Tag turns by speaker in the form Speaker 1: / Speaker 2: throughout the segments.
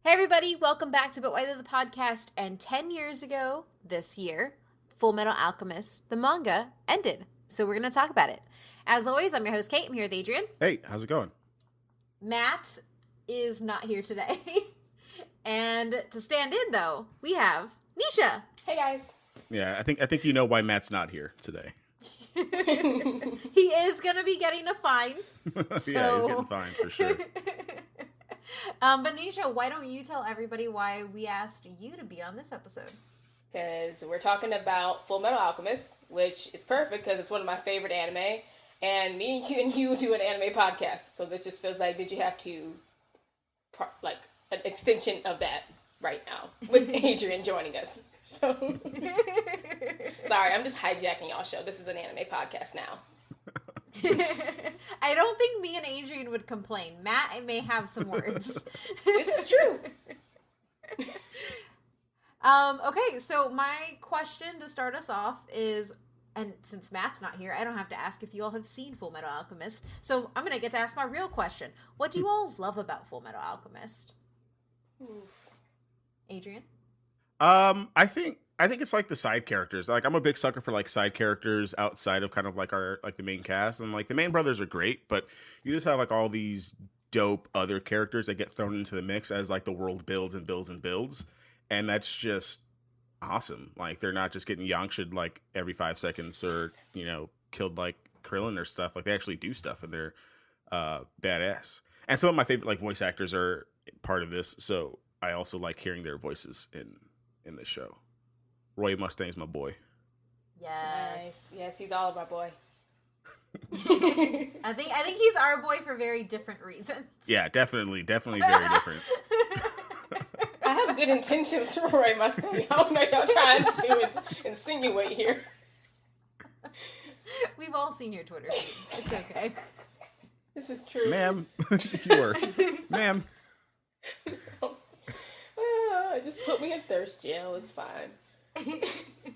Speaker 1: Hey everybody, welcome back to But Why the Podcast. And 10 years ago this year, Fullmetal Alchemist, the manga, ended. So we're going to talk about it. As always, I'm your host, Kate. I'm here with Adrian.
Speaker 2: Hey, how's it going?
Speaker 1: Matt is not here today. And to stand in, though, we have Nisha.
Speaker 3: Hey guys.
Speaker 2: Yeah, I think you know why Matt's not here today.
Speaker 1: He is going to be getting a fine. So...
Speaker 2: Yeah, he's getting fined for sure.
Speaker 1: But Nisha, why don't you tell everybody why we asked you to be on this episode?
Speaker 3: Because we're talking about Fullmetal Alchemist, which is perfect because it's one of my favorite anime. And me and you do an anime podcast. So this just feels like, did you have to, like, an extension of that right now with Adrian joining us. So, sorry, I'm just hijacking y'all's show. This is an anime podcast now.
Speaker 1: I don't think me and Adrian would complain. Matt may have some words.
Speaker 3: This is true.
Speaker 1: Okay, so my question to start us off is, and since Matt's not here, I don't have to ask if you all have seen Fullmetal Alchemist. So I'm gonna get to ask my real question. What do you all love about Fullmetal Alchemist?
Speaker 3: Oof.
Speaker 1: Adrian?
Speaker 2: I think it's like the side characters. Like I'm a big sucker for like side characters outside of kind of like our like the main cast, and like the main brothers are great, but you just have like all these dope other characters that get thrown into the mix as like the world builds and builds and builds, and that's just awesome. Like they're not just getting yonkshed like every 5 seconds or killed like Krillin or stuff. Like they actually do stuff and they're badass. And some of my favorite like voice actors are part of this, so I also like hearing their voices in this show. Roy Mustang's my boy.
Speaker 1: Yes.
Speaker 3: Nice. Yes, he's all of our boy.
Speaker 1: I think he's our boy for very different reasons.
Speaker 2: Yeah, definitely very different.
Speaker 3: I have good intentions for Roy Mustang. I don't know y'all trying to insinuate here.
Speaker 1: We've all seen your Twitter feed. It's okay.
Speaker 3: This is true.
Speaker 2: Ma'am. You were. Ma'am.
Speaker 3: Just put me in thirst jail. It's fine.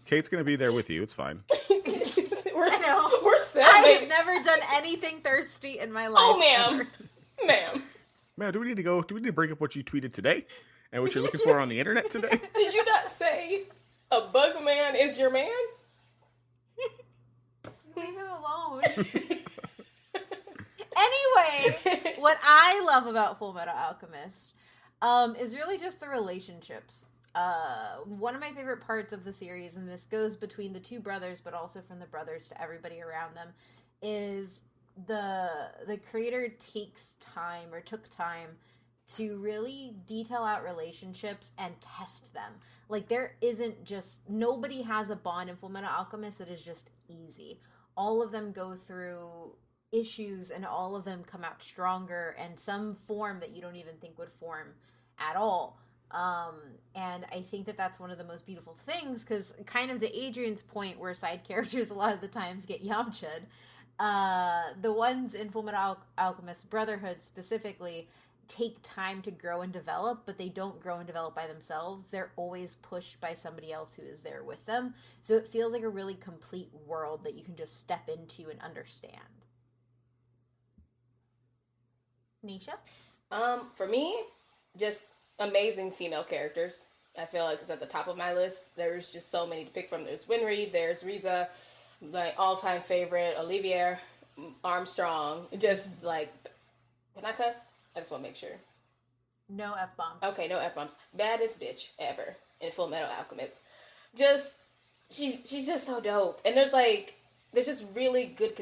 Speaker 2: Kate's going to be there with you. It's fine.
Speaker 3: We're cellmates.
Speaker 1: I have never done anything thirsty in my life.
Speaker 3: Oh, ma'am. Ma'am.
Speaker 2: Ma'am, do we need to bring up what you tweeted today? And what you're looking for on the internet today?
Speaker 3: Did you not say a bug man is your man?
Speaker 1: Leave him alone. Anyway, what I love about Fullmetal Alchemist is really just the relationships. One of my favorite parts of the series, and this goes between the two brothers, but also from the brothers to everybody around them, is the creator took time to really detail out relationships and test them. Like nobody has a bond in Fullmetal Alchemist that is just easy. All of them go through issues and all of them come out stronger in some form that you don't even think would form at all. And I think that that's one of the most beautiful things, because kind of to Adrian's point where side characters a lot of the times get yamcha'd, the ones in Fullmetal Alchemist Brotherhood specifically take time to grow and develop, but they don't grow and develop by themselves. They're always pushed by somebody else who is there with them. So it feels like a really complete world that you can just step into and understand. Nisha?
Speaker 3: For me, just amazing female characters. I feel like it's at the top of my list. There's just so many to pick from. There's Winry, there's Riza, my all-time favorite, Olivier, Armstrong. Just like, can I cuss? I just want to make sure.
Speaker 1: No F-bombs.
Speaker 3: Okay, no F-bombs. Baddest bitch ever in Fullmetal Alchemist. Just, she's just so dope. And there's just really good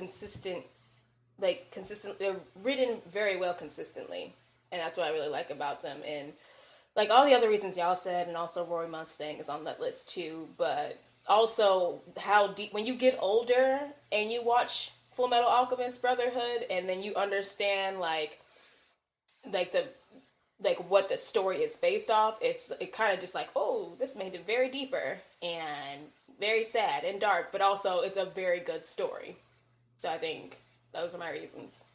Speaker 3: they're written very well consistently. And that's what I really like about them. And like all the other reasons y'all said, and also Roy Mustang is on that list too, but also how deep, when you get older and you watch Fullmetal Alchemist Brotherhood, and then you understand like what the story is based off, it kind of just like, oh, this made it very deeper and very sad and dark, but also it's a very good story. So I think those are my reasons.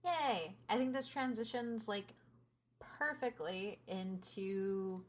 Speaker 1: Yay. I think this transitions like perfectly into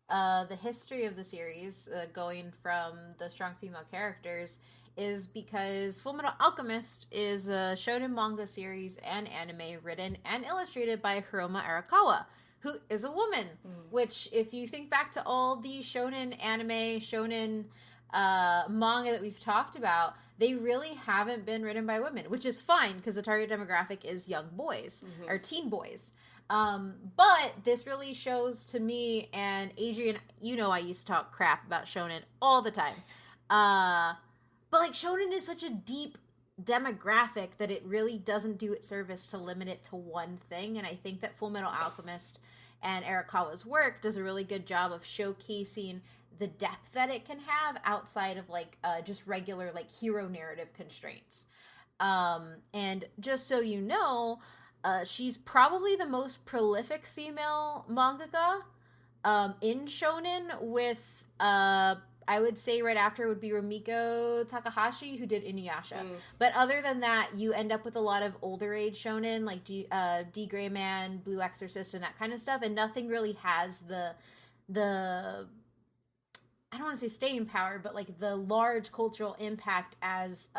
Speaker 1: the history of the series, going from the strong female characters is because Fullmetal Alchemist is a shonen manga series and anime written and illustrated by Hiromu Arakawa, who is a woman, which, if you think back to all the shonen anime, shonen manga that we've talked about, they really haven't been written by women, which is fine because the target demographic is young boys or teen boys. But this really shows to me, and Adrian, you know I used to talk crap about shonen all the time. But like shonen is such a deep demographic that it really doesn't do it service to limit it to one thing. And I think that Fullmetal Alchemist and Arakawa's work does a really good job of showcasing the depth that it can have outside of like just regular like hero narrative constraints. And just so you know, she's probably the most prolific female mangaka in shonen, with I would say right after would be Rumiko Takahashi, who did Inuyasha. But other than that, you end up with a lot of older age shonen, like D. Gray Man, Blue Exorcist, and that kind of stuff. And nothing really has the I don't want to say staying power, but like the large cultural impact as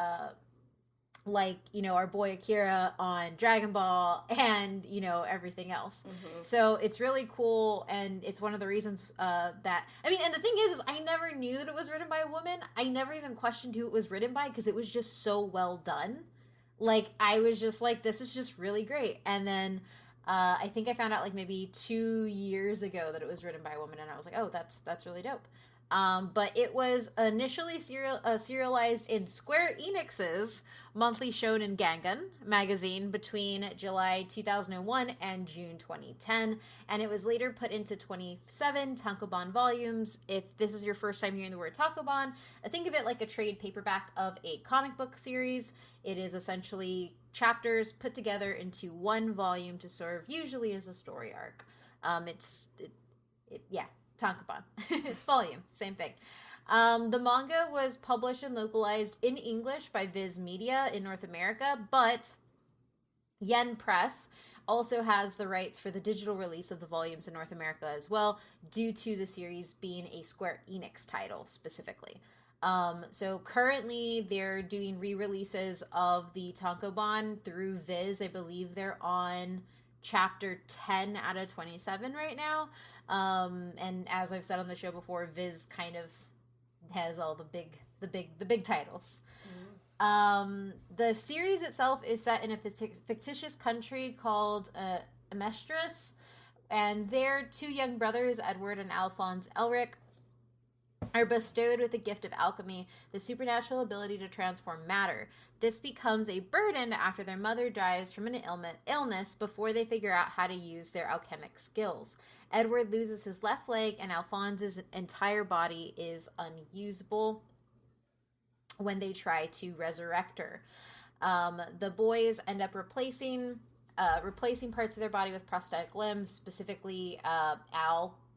Speaker 1: like, you know, our boy Akira on Dragon Ball and, you know, everything else. So it's really cool, and it's one of the reasons that, I mean, and the thing is I never knew that it was written by a woman. I never even questioned who it was written by because it was just so well done. Like, I was just like, this is just really great. And then I think I found out like maybe 2 years ago that it was written by a woman, and I was like, oh, that's really dope. But it was initially serialized in Square Enix's monthly Shonen Gangan magazine between July 2001 and June 2010, and it was later put into 27 tankobon volumes. If this is your first time hearing the word tankobon, think of it like a trade paperback of a comic book series. It is essentially chapters put together into one volume to serve usually as a story arc. Tankobon. Volume, same thing. The manga was published and localized in English by Viz Media in North America, but Yen Press also has the rights for the digital release of the volumes in North America as well, due to the series being a Square Enix title specifically. So currently they're doing re-releases of the tankobon through Viz. I believe they're on chapter 10 out of 27 right now. And as I've said on the show before, Viz kind of has all the big titles. The series itself is set in a fictitious country called Amestris, and their two young brothers, Edward and Alphonse Elric, are bestowed with the gift of alchemy, the supernatural ability to transform matter. This becomes a burden after their mother dies from an illness before they figure out how to use their alchemic skills. Edward loses his left leg, and Alphonse's entire body is unusable when they try to resurrect her. The boys end up replacing parts of their body with prosthetic limbs. Specifically,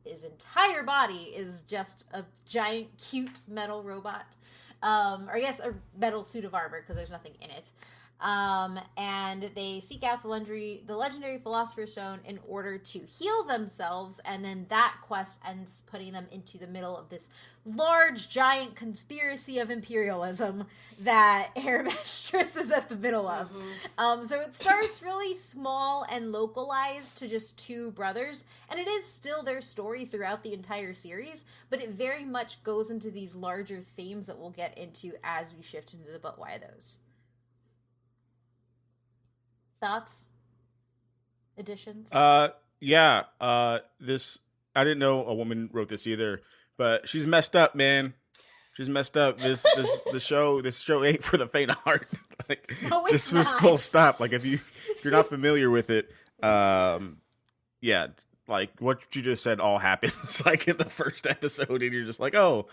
Speaker 1: his entire body is just a giant, cute metal robot. Or I guess a metal suit of armor, because there's nothing in it. And they seek out the legendary Philosopher's Stone in order to heal themselves, and then that quest ends putting them into the middle of this large, giant conspiracy of imperialism that Hermestris is at the middle of. So it starts really small and localized to just two brothers, and it is still their story throughout the entire series, but it very much goes into these larger themes that we'll get into as we shift into the But Why Those. Thoughts? Additions?
Speaker 2: This, I didn't know a woman wrote this either, but she's messed up, man. She's messed up. This show ain't for the faint of heart. Like,
Speaker 1: no, it's
Speaker 2: just
Speaker 1: not.
Speaker 2: full stop. Like, if you're not familiar with it, yeah, like what you just said all happens like in the first episode, and you're just like, oh,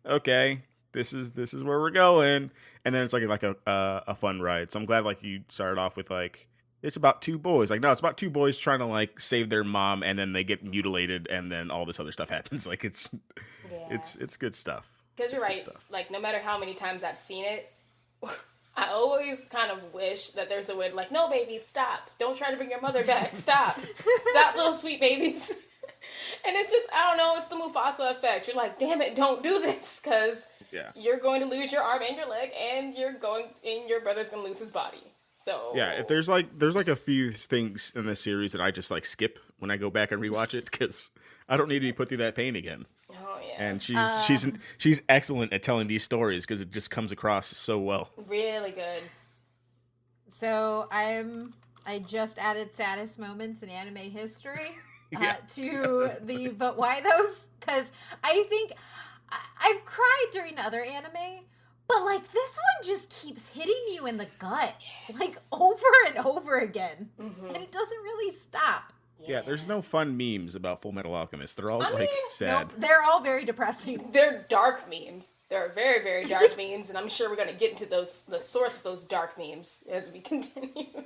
Speaker 2: okay, this is where we're going, and then it's like a fun ride. So I'm glad like you started off with like, it's about two boys. Like, no, it's about two boys trying to like save their mom, and then they get mutilated, and then all this other stuff happens. Like, it's good stuff.
Speaker 3: Because you're right. Like, no matter how many times I've seen it, I always kind of wish that there's a way to like, no, babies, stop. Don't try to bring your mother back. Stop. Stop, little sweet babies. And it's just, I don't know, it's the Mufasa effect. You're like, damn it, don't do this. Because
Speaker 2: Yeah.
Speaker 3: you're going to lose your arm and your leg, and your brother's going to lose his body. So
Speaker 2: Yeah, if there's like a few things in the series that I just like skip when I go back and rewatch it because I don't need to be put through that pain again.
Speaker 3: Oh yeah.
Speaker 2: And she's excellent at telling these stories because it just comes across so well.
Speaker 3: Really good.
Speaker 1: So I just added saddest moments in anime history to the but why those? Because I think I've cried during other anime, but like this one just keeps hitting you in the gut, like over and over again, and it doesn't really stop.
Speaker 2: Yeah, there's no fun memes about Fullmetal Alchemist. They're all sad.
Speaker 1: Nope, they're all very depressing.
Speaker 3: They're dark memes. They're very, very dark memes, and I'm sure we're going to get into the source of those dark memes as we continue.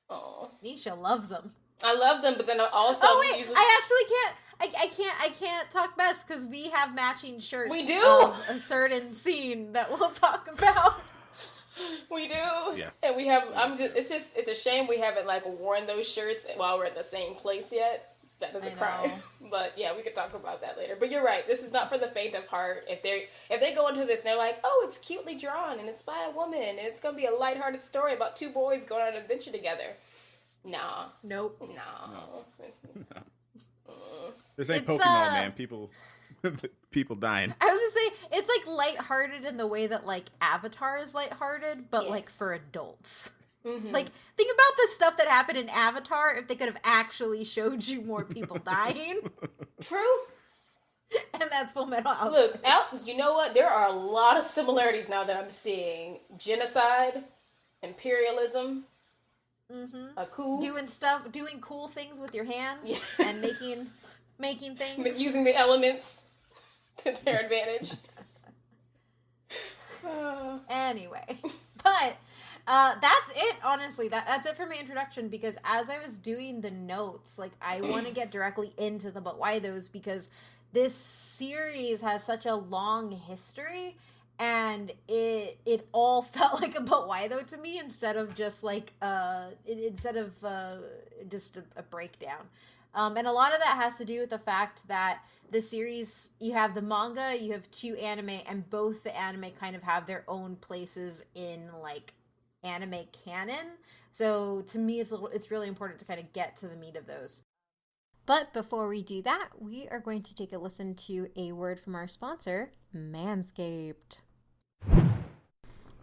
Speaker 3: Oh,
Speaker 1: Nisha loves them.
Speaker 3: I love them, but then also
Speaker 1: I can't talk best because we have matching shirts.
Speaker 3: We do
Speaker 1: of a certain scene that we'll talk about.
Speaker 3: We do.
Speaker 2: Yeah.
Speaker 3: And we have. It's a shame we haven't like worn those shirts while we're at the same place yet. That doesn't cry. But yeah, we could talk about that later. But you're right. This is not for the faint of heart. If they go into this and they're like, oh, it's cutely drawn and it's by a woman and it's gonna be a lighthearted story about two boys going on an adventure together. Nah.
Speaker 1: Nope.
Speaker 3: No.
Speaker 2: This ain't Pokemon, man. People dying.
Speaker 1: I was gonna say it's like lighthearted in the way that like Avatar is lighthearted, but like for adults. Mm-hmm. Like think about the stuff that happened in Avatar if they could have actually showed you more people dying.
Speaker 3: True.
Speaker 1: And that's Fullmetal Alchemist.
Speaker 3: Look, you know what? There are a lot of similarities now that I'm seeing. Genocide, imperialism, a coup.
Speaker 1: Doing cool things with your hands and making things.
Speaker 3: Using the elements to their advantage.
Speaker 1: Anyway, but that's it, honestly. That's it for my introduction, because as I was doing the notes, like, I want to get directly into the but why those, because this series has such a long history, and it all felt like a but why though to me, instead of just like just a breakdown. And a lot of that has to do with the fact that the series, you have the manga, you have two anime, and both the anime kind of have their own places in like anime canon. So to me, it's really important to kind of get to the meat of those. But before we do that, we are going to take a listen to a word from our sponsor, Manscaped.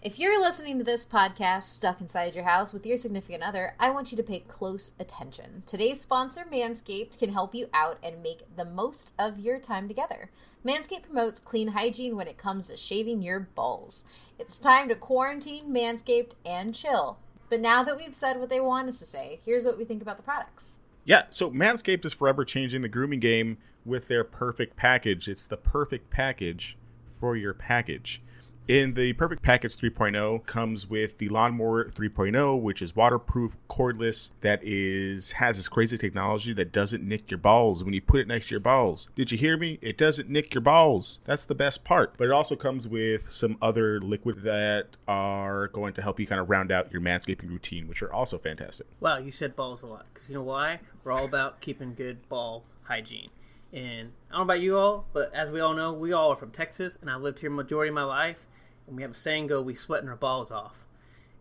Speaker 1: If you're listening to this podcast stuck inside your house with your significant other, I want you to pay close attention. Today's sponsor, Manscaped, can help you out and make the most of your time together. Manscaped promotes clean hygiene when it comes to shaving your balls. It's time to quarantine, Manscaped, and chill. But now that we've said what they want us to say, here's what we think about the products.
Speaker 2: Yeah, so Manscaped is forever changing the grooming game with their Perfect Package. It's the perfect package for your package. In the Perfect Package 3.0 comes with the Lawnmower 3.0, which is waterproof, cordless, that has this crazy technology that doesn't nick your balls when you put it next to your balls. Did you hear me? It doesn't nick your balls. That's the best part. But it also comes with some other liquid that are going to help you kind of round out your manscaping routine, which are also fantastic.
Speaker 4: Wow, you said balls a lot. Because you know why? We're all about keeping good ball hygiene. And I don't know about you all, but as we all know, we all are from Texas, and I've lived here majority of my life. And we have a saying go, we sweating our balls off.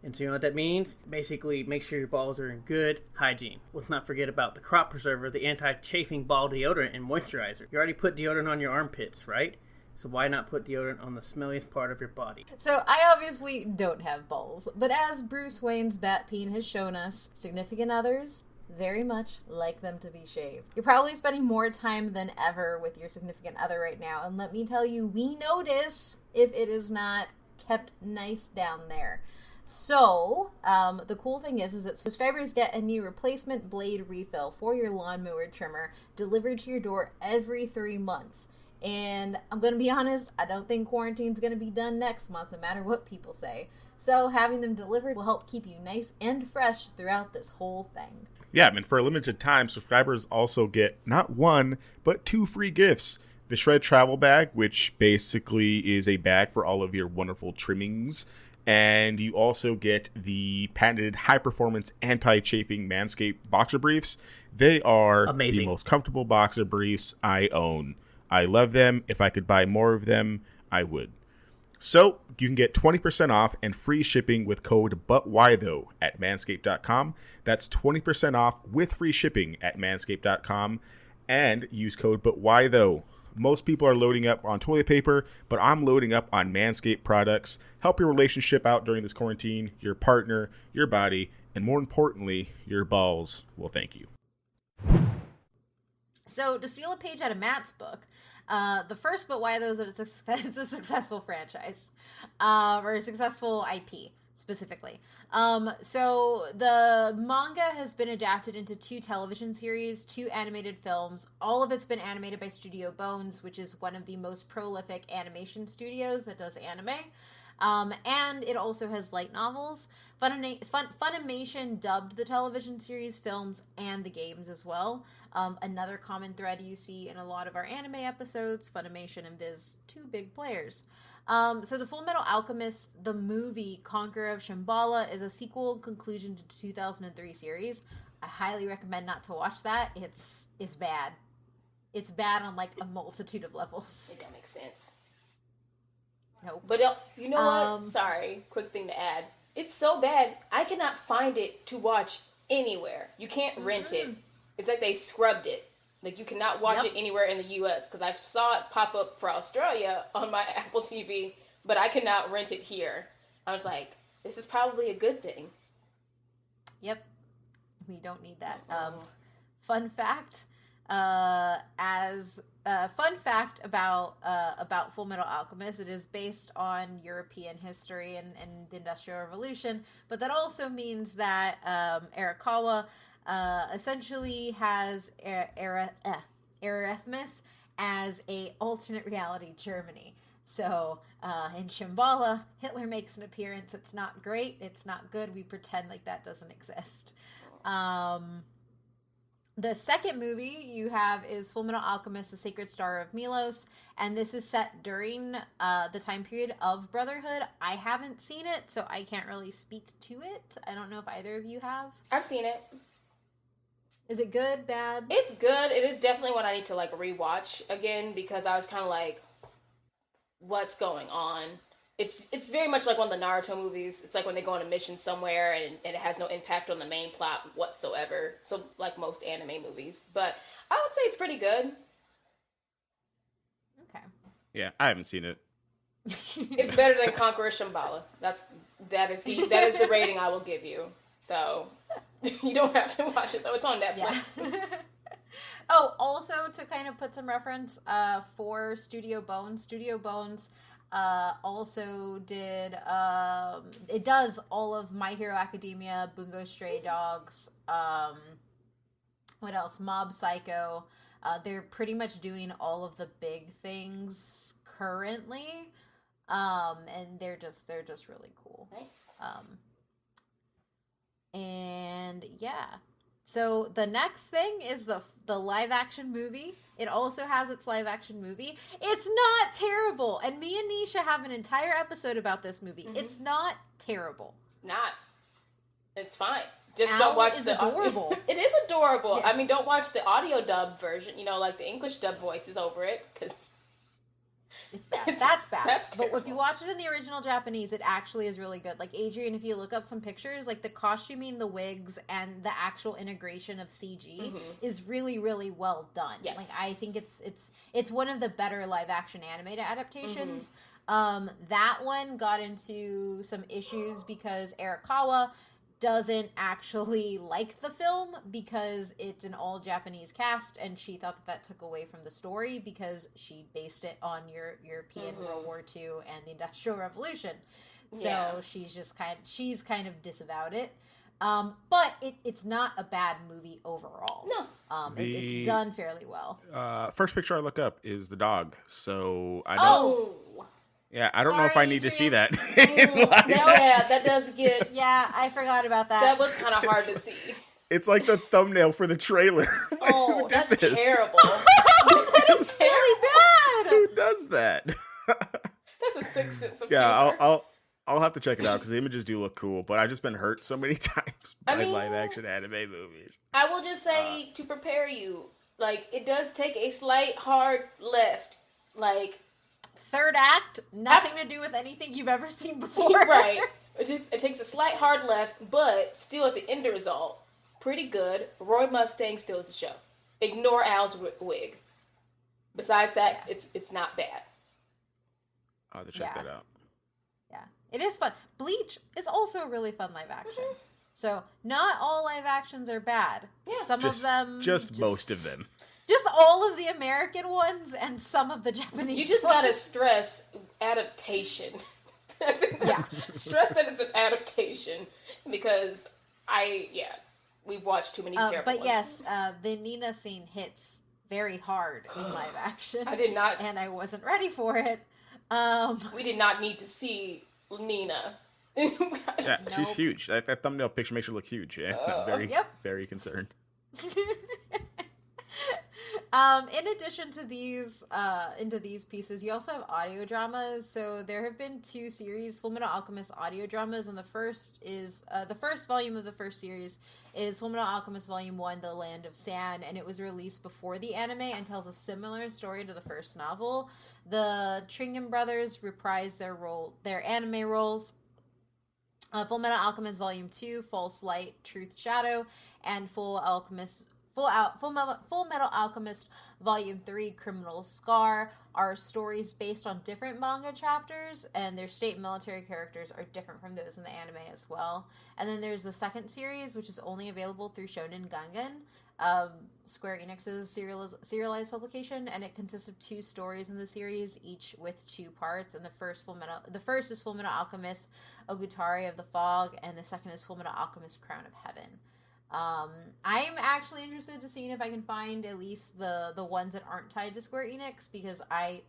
Speaker 4: And so you know what that means? Basically, make sure your balls are in good hygiene. Let's not forget about the crop preserver, the anti-chafing ball deodorant and moisturizer. You already put deodorant on your armpits, right? So why not put deodorant on the smelliest part of your body?
Speaker 1: So I obviously don't have balls, but as Bruce Wayne's Batpeen has shown us, significant others very much like them to be shaved. You're probably spending more time than ever with your significant other right now, and let me tell you, we notice if it is not kept nice down there. So, the cool thing is that subscribers get a new replacement blade refill for your lawnmower trimmer delivered to your door every 3 months. And I'm going to be honest, I don't think quarantine's going to be done next month, no matter what people say. So having them delivered will help keep you nice and fresh throughout this whole thing.
Speaker 2: Yeah, and for a limited time, subscribers also get not one, but 2 free gifts. The Shred Travel Bag, which basically is a bag for all of your wonderful trimmings. And you also get the patented high-performance anti-chafing Manscaped boxer briefs. They are
Speaker 4: amazing.
Speaker 2: The most comfortable boxer briefs I own. I love them. If I could buy more of them, I would. So you can get 20% off and free shipping with code BUTWHYTHOUGH at manscaped.com. That's 20% off with free shipping at manscaped.com, and use code BUTWHYTHOugh. Most people are loading up on toilet paper, but I'm loading up on Manscaped products. Help your relationship out during this quarantine, your partner, your body, and more importantly, your balls will thank you.
Speaker 1: So, to steal a page out of Matt's book, the first But Why Those that it's a successful franchise, or a successful IP specifically. So the manga has been adapted into 2 television series, 2 animated films. All of it's been animated by Studio Bones, which is one of the most prolific animation studios that does anime. And it also has light novels. Funimation dubbed the television series, films, and the games as well. Another common thread you see in a lot of our anime episodes, Funimation and Viz, 2 big players. So the Fullmetal Alchemist, the movie Conqueror of Shambhala, is a sequel and conclusion to the 2003 series. I highly recommend not to watch that. It's bad. It's bad on like a multitude of levels.
Speaker 3: It don't make sense.
Speaker 1: Nope.
Speaker 3: But you know what? Sorry, quick thing to add. It's so bad, I cannot find it to watch anywhere. You can't rent it. It's like they scrubbed it. Like, you cannot watch it anywhere in the U.S. because I saw it pop up for Australia on my Apple TV, but I cannot rent it here. I was like, this is probably a good thing.
Speaker 1: Yep. We don't need that. Fun fact, fun fact about Fullmetal Alchemist, it is based on European history and the Industrial Revolution, but that also means that Arakawa essentially has Erasmus as a alternate reality Germany. So in Shambhala, Hitler makes an appearance. It's not great. It's not good. We pretend like that doesn't exist. The second movie you have is Fullmetal Alchemist, The Sacred Star of Milos, and this is set during the time period of Brotherhood. I haven't seen it, so I can't really speak to it. I don't know if either of you have.
Speaker 3: I've seen it.
Speaker 1: Is it good, bad?
Speaker 3: It's good. It is definitely one I need to, like, rewatch again, because I was kind of like, what's going on? It's very much like one of the Naruto movies. It's like when they go on a mission somewhere and it has no impact on the main plot whatsoever. So, like most anime movies. But I would say it's pretty good.
Speaker 1: Okay.
Speaker 2: Yeah, I haven't seen it.
Speaker 3: It's better than Conqueror Shambhala. That is the rating I will give you. So you don't have to watch it though. It's on Netflix.
Speaker 1: Yeah. Oh, also to kind of put some reference for Studio Bones. Studio Bones also did it does all of My Hero Academia, Bungo Stray Dogs, what else? Mob Psycho. They're pretty much doing all of the big things currently. And they're just really cool.
Speaker 3: Nice.
Speaker 1: And yeah. So the next thing is the live action movie. It also has its live action movie. It's not terrible. And me and Nisha have an entire episode about this movie. Mm-hmm. It's not terrible.
Speaker 3: It's fine. Just
Speaker 1: Al
Speaker 3: don't watch
Speaker 1: is
Speaker 3: the
Speaker 1: adorable.
Speaker 3: It is adorable.
Speaker 1: Yeah.
Speaker 3: I mean, don't watch the audio dub version. You know, like the English dub voices over it, because
Speaker 1: it's bad. That's bad.
Speaker 3: That's
Speaker 1: but if you watch it in the original Japanese, it actually is really good. Like Adrian, if you look up some pictures, like the costuming, the wigs, and the actual integration of CG is really, really well done.
Speaker 3: Yes.
Speaker 1: Like I think it's one of the better live action animated adaptations. That one got into some issues because Arakawa doesn't actually like the film because it's an all Japanese cast, and she thought that took away from the story because she based it on European World War II and the Industrial Revolution. So she's kind of disavowed it. But it's not a bad movie overall.
Speaker 3: No.
Speaker 1: It's done fairly well.
Speaker 2: First picture I look up is the dog, so I don't.
Speaker 3: Oh.
Speaker 2: Yeah, I don't know if I need to see that.
Speaker 3: Yeah, that does get.
Speaker 1: Yeah, I forgot about that.
Speaker 3: That was kind of hard to see.
Speaker 2: It's like the thumbnail for the trailer.
Speaker 3: Oh, that's
Speaker 2: this?
Speaker 3: terrible.
Speaker 1: That is really bad.
Speaker 2: Who does that?
Speaker 3: That's a sick sense of
Speaker 2: Yeah,
Speaker 3: humor.
Speaker 2: I'll have to check it out because the images do look cool. But I've just been hurt so many times by live action anime movies.
Speaker 3: I will just say to prepare you, like it does take a slight hard left, like.
Speaker 1: Third act, nothing to do with anything you've ever seen before.
Speaker 3: Right. It takes a slight hard left, but still at the end result, pretty good. Roy Mustang steals the show. Ignore Al's wig. Besides that, it's not bad.
Speaker 2: I'll have to check that out.
Speaker 1: Yeah, it is fun. Bleach is also a really fun live action. So not all live actions are bad.
Speaker 3: Yeah.
Speaker 1: Some of them,
Speaker 2: just most of them.
Speaker 1: Just all of the American ones and some of the Japanese.
Speaker 3: You just
Speaker 1: ones.
Speaker 3: gotta stress adaptation. I think stress that it's an adaptation because we've watched too many terrible
Speaker 1: but
Speaker 3: ones.
Speaker 1: yes, the Nina scene hits very hard in live action.
Speaker 3: I did not,
Speaker 1: and I wasn't ready for it.
Speaker 3: We did not need to see Nina.
Speaker 2: Yeah, she's huge. That thumbnail picture makes her look huge. Yeah, I'm very concerned.
Speaker 1: In addition to these, into these pieces, you also have audio dramas. So there have been 2 series, Fullmetal Alchemist audio dramas, and the first is the first volume of the first series is Fullmetal Alchemist Volume 1, The Land of Sand, and it was released before the anime and tells a similar story to the first novel. The Tringan brothers reprise their anime roles. Fullmetal Alchemist Volume 2, False Light, Truth Shadow, and Fullmetal Alchemist Volume 3, Criminal Scar, are stories based on different manga chapters, and their state military characters are different from those in the anime as well. And then there's the second series, which is only available through Shonen Gangan, Square Enix's serialized publication, and it consists of 2 stories in the series, each with 2 parts. And the first is Fullmetal Alchemist Ogutari of the Fog, and the second is Fullmetal Alchemist Crown of Heaven. I'm actually interested to seeing if I can find at least the ones that aren't tied to Square Enix, because I'm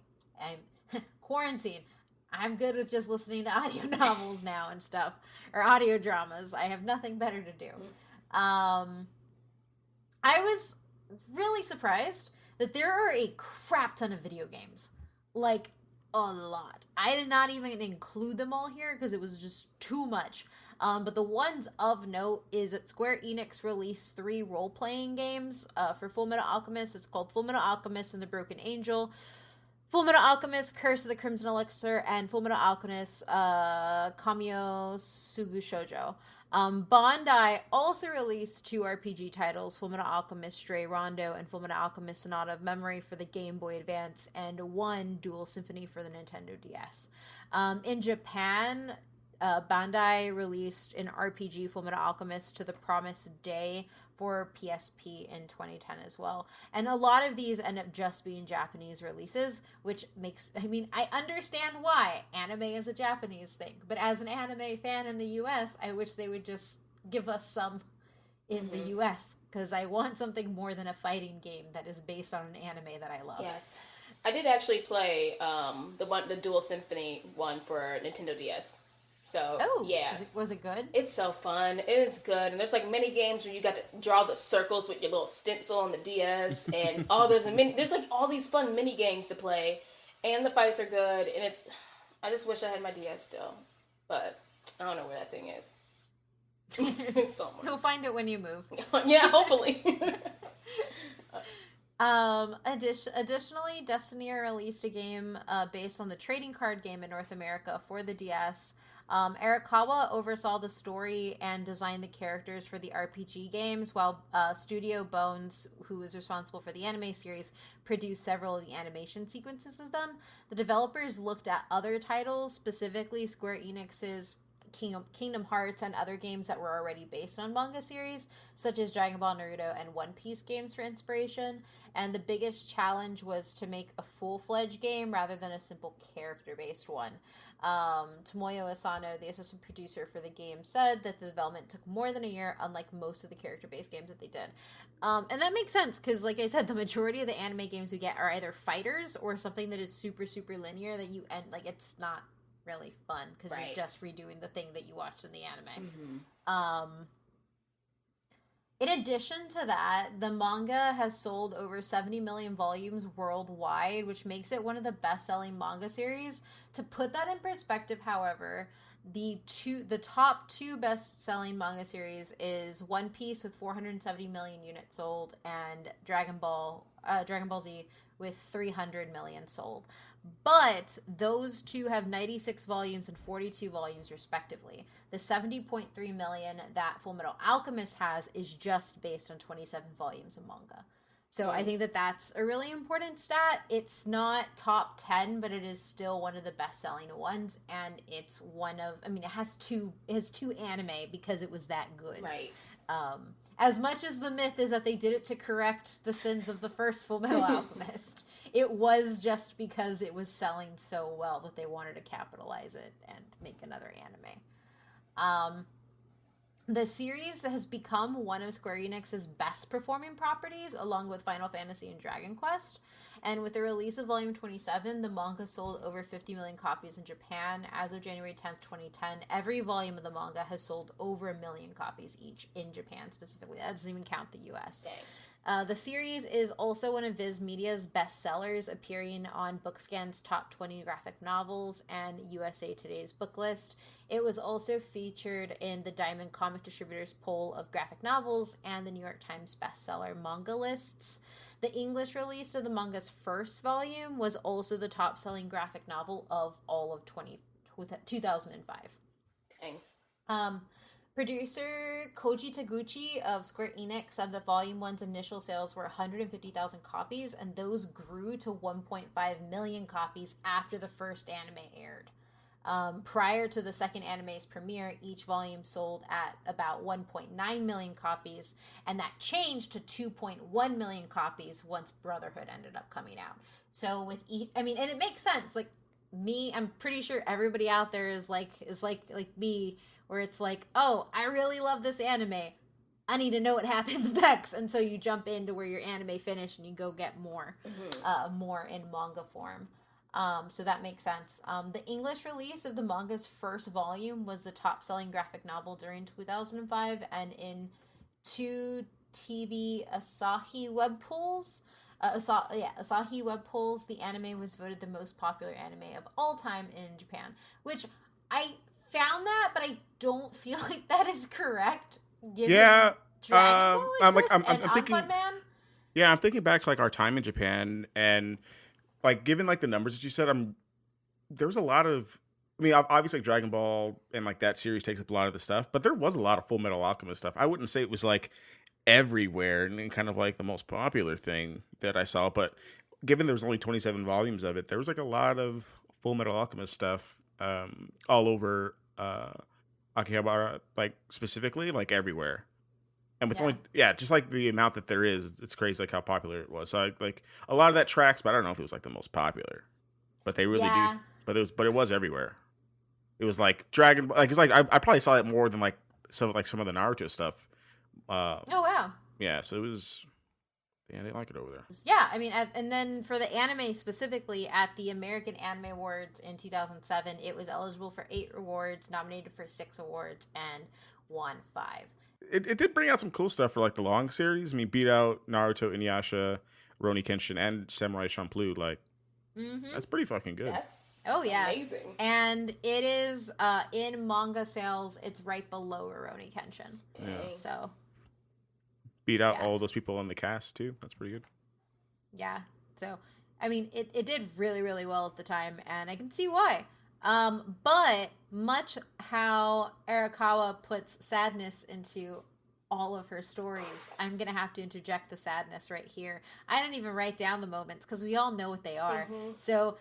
Speaker 1: quarantine. I'm good with just listening to audio novels now and stuff, or audio dramas. I have nothing better to do. I was really surprised that there are a crap ton of video games. Like, a lot. I did not even include them all here because it was just too much. But the ones of note is that Square Enix released 3 role-playing games for Fullmetal Alchemist. It's called Fullmetal Alchemist and the Broken Angel, Fullmetal Alchemist Curse of the Crimson Elixir, and Fullmetal Alchemist Kamio Sugu Shoujo. Bandai also released 2 RPG titles, Fullmetal Alchemist Stray Rondo and Fullmetal Alchemist Sonata of Memory for the Game Boy Advance, and 1 Dual Symphony for the Nintendo DS. In Japan, Bandai released an RPG, Fullmetal Alchemist To the Promised Day, for PSP in 2010 as well. And a lot of these end up just being Japanese releases, which makes, I understand why. Anime is a Japanese thing. But as an anime fan in the US, I wish they would just give us some in the US, because I want something more than a fighting game that is based on an anime that I love.
Speaker 3: Yes. I did actually play the Dual Symphony one for Nintendo DS. So, yeah.
Speaker 1: Was it good?
Speaker 3: It's so fun. It is good. And there's like mini games where you got to draw the circles with your little stencil on the DS. And there's like all these fun mini games to play. And the fights are good. And I just wish I had my DS still. But I don't know where that thing is. It's somewhere.
Speaker 1: You'll find it when you move.
Speaker 3: Yeah, hopefully.
Speaker 1: Additionally, Destiny released a game based on the trading card game in North America for the DS. Arakawa oversaw the story and designed the characters for the RPG games, while Studio Bones, who was responsible for the anime series, produced several of the animation sequences of them. The developers looked at other titles, specifically Square Enix's Kingdom Hearts and other games that were already based on manga series, such as Dragon Ball, Naruto, and One Piece games for inspiration. And the biggest challenge was to make a full-fledged game rather than a simple character-based one. Tomoyo Asano, the assistant producer for the game, said that the development took more than a year, unlike most of the character-based games that they did. And that makes sense, because like I said, the majority of the anime games we get are either fighters or something that is super, super linear that you end, like, it's not really fun, because you're just redoing the thing that you watched in the anime. In addition to that, the manga has sold over 70 million volumes worldwide, which makes it one of the best-selling manga series. To put that in perspective, however, the top two best-selling manga series is One Piece with 470 million units sold, and Dragon Ball Z with 300 million sold. But those two have 96 volumes and 42 volumes respectively. The 70.3 million that Fullmetal Alchemist has is just based on 27 volumes of manga. So I think that that's a really important stat. It's not top 10, but it is still one of the best-selling ones, and it's one of, I mean, it has two anime because it was that good.
Speaker 3: Right.
Speaker 1: As much as the myth is that they did it to correct the sins of the first Fullmetal Alchemist, it was just because it was selling so well that they wanted to capitalize it and make another anime. The series has become one of Square Enix's best performing properties, along with Final Fantasy and Dragon Quest. And with the release of Volume 27, the manga sold over 50 million copies in Japan. As of January 10th, 2010, every volume of the manga has sold over 1 million copies each in Japan specifically. That doesn't even count the US. The series is also one of Viz Media's best sellers, appearing on Bookscan's top 20 graphic novels and USA Today's book list. It was also featured in the Diamond Comic Distributors poll of graphic novels and the New York Times bestseller manga lists. The English release of the manga's first volume was also the top-selling graphic novel of all of 2005.
Speaker 3: Dang.
Speaker 1: Producer Koji Taguchi of Square Enix said that Volume 1's initial sales were 150,000 copies, and those grew to 1.5 million copies after the first anime aired. Prior to the second anime's premiere, each volume sold at about 1.9 million copies, and that changed to 2.1 million copies once Brotherhood ended up coming out. So with and it makes sense. Like me, I'm pretty sure everybody out there is like me, where it's like, oh, I really love this anime, I need to know what happens next, and so you jump into where your anime finished and you go get more, more in manga form. So that makes sense. The English release of the manga's first volume was the top-selling graphic novel during 2005, and in 2 TV Asahi web polls, Asahi web polls, the anime was voted the most popular anime of all time in Japan, which I found that, but I don't feel like that is correct. Given Dragon Ball exists and
Speaker 2: I'm thinking,
Speaker 1: Anpan-man.
Speaker 2: Yeah, I'm thinking back to like our time in Japan, and like given like the numbers that you said, there was a lot of, I mean, obviously like Dragon Ball and like that series takes up a lot of the stuff, but there was a lot of Full Metal Alchemist stuff. I wouldn't say it was like everywhere and kind of like the most popular thing that I saw, but given there was only 27 volumes of it, there was like a lot of Full Metal Alchemist stuff all over Akihabara, like specifically, like everywhere. And with only just like the amount that there is, it's crazy like how popular it was. So like a lot of that tracks, but I don't know if it was like the most popular. But they really do. But it was everywhere. It was like Dragon, like it's like I probably saw it more than like some of the Naruto stuff.
Speaker 1: Oh wow.
Speaker 2: Yeah, so it was. Yeah, they like it over there.
Speaker 1: Yeah, I mean, and then for the anime specifically, at the American Anime Awards in 2007, it was eligible for 8 awards, nominated for 6 awards, and won 5.
Speaker 2: It did bring out some cool stuff for like the long series. I mean, beat out Naruto, Inuyasha, Rurouni Kenshin, and Samurai Champloo. Like, that's pretty fucking good.
Speaker 3: That's
Speaker 1: amazing. And it is in manga sales, it's right below Rurouni Kenshin.
Speaker 2: Yeah.
Speaker 1: So
Speaker 2: beat out all those people on the cast too. That's pretty good.
Speaker 1: Yeah. So I mean, it did really, really well at the time, and I can see why. But much how Arakawa puts sadness into all of her stories, I'm gonna have to interject the sadness right here. I didn't even write down the moments because we all know what they are. So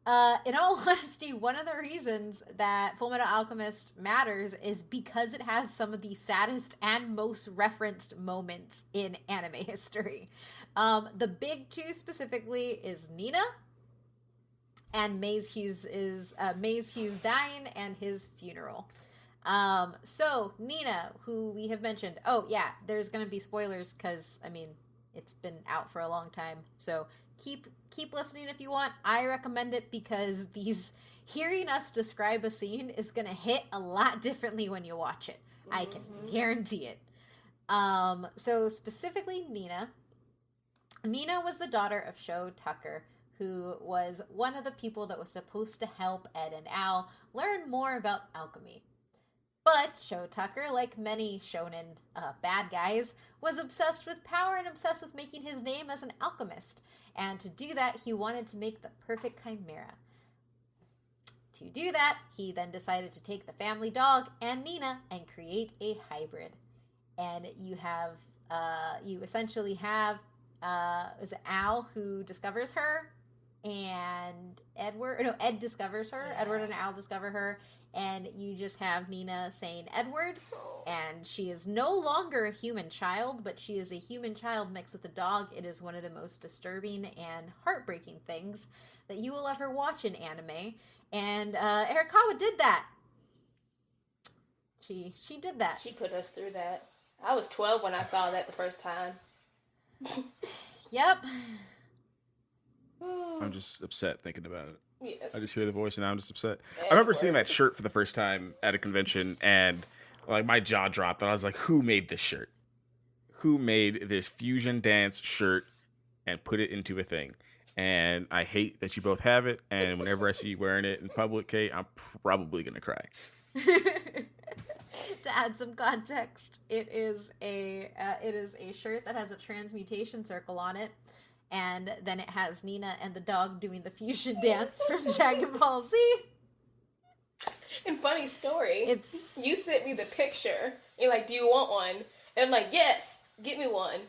Speaker 1: in all honesty, one of the reasons that Fullmetal Alchemist matters is because it has some of the saddest and most referenced moments in anime history. The big two specifically is Nina, and Maze Hughes dying and his funeral. So Nina, who we have mentioned, there's gonna be spoilers because I mean it's been out for a long time, so keep listening if you want. I recommend it because hearing us describe a scene is gonna hit a lot differently when you watch it. I can guarantee it. So specifically Nina was the daughter of Sho Tucker, who was one of the people that was supposed to help Ed and Al learn more about alchemy. But Sho Tucker, like many shonen bad guys, was obsessed with power and obsessed with making his name as an alchemist. And to do that, he wanted to make the perfect chimera. To do that, he then decided to take the family dog and Nina and create a hybrid. And you have, you essentially have, is it Al who discovers her? And Ed discovers her. Yeah. Edward and Al discover her. And you just have Nina saying Edward. And she is no longer a human child, but she is a human child mixed with a dog. It is one of the most disturbing and heartbreaking things that you will ever watch in anime. And Arakawa did that. She did that.
Speaker 3: She put us through that. I was 12 when I saw that the first time.
Speaker 1: Yep.
Speaker 2: I'm just upset thinking about it.
Speaker 3: Yes.
Speaker 2: I just hear the voice and I'm just upset. I remember seeing that shirt for the first time at a convention and like my jaw dropped and I was like, who made this shirt? Who made this fusion dance shirt and put it into a thing? And I hate that you both have it. And whenever I see you wearing it in public, Kate, I'm probably going to cry.
Speaker 1: To add some context, it is a shirt that has a transmutation circle on it. And then it has Nina and the dog doing the fusion dance from Dragon Ball Z.
Speaker 3: And funny story,
Speaker 1: it's
Speaker 3: you sent me the picture. You're like, do you want one? And I'm like, yes, get me one.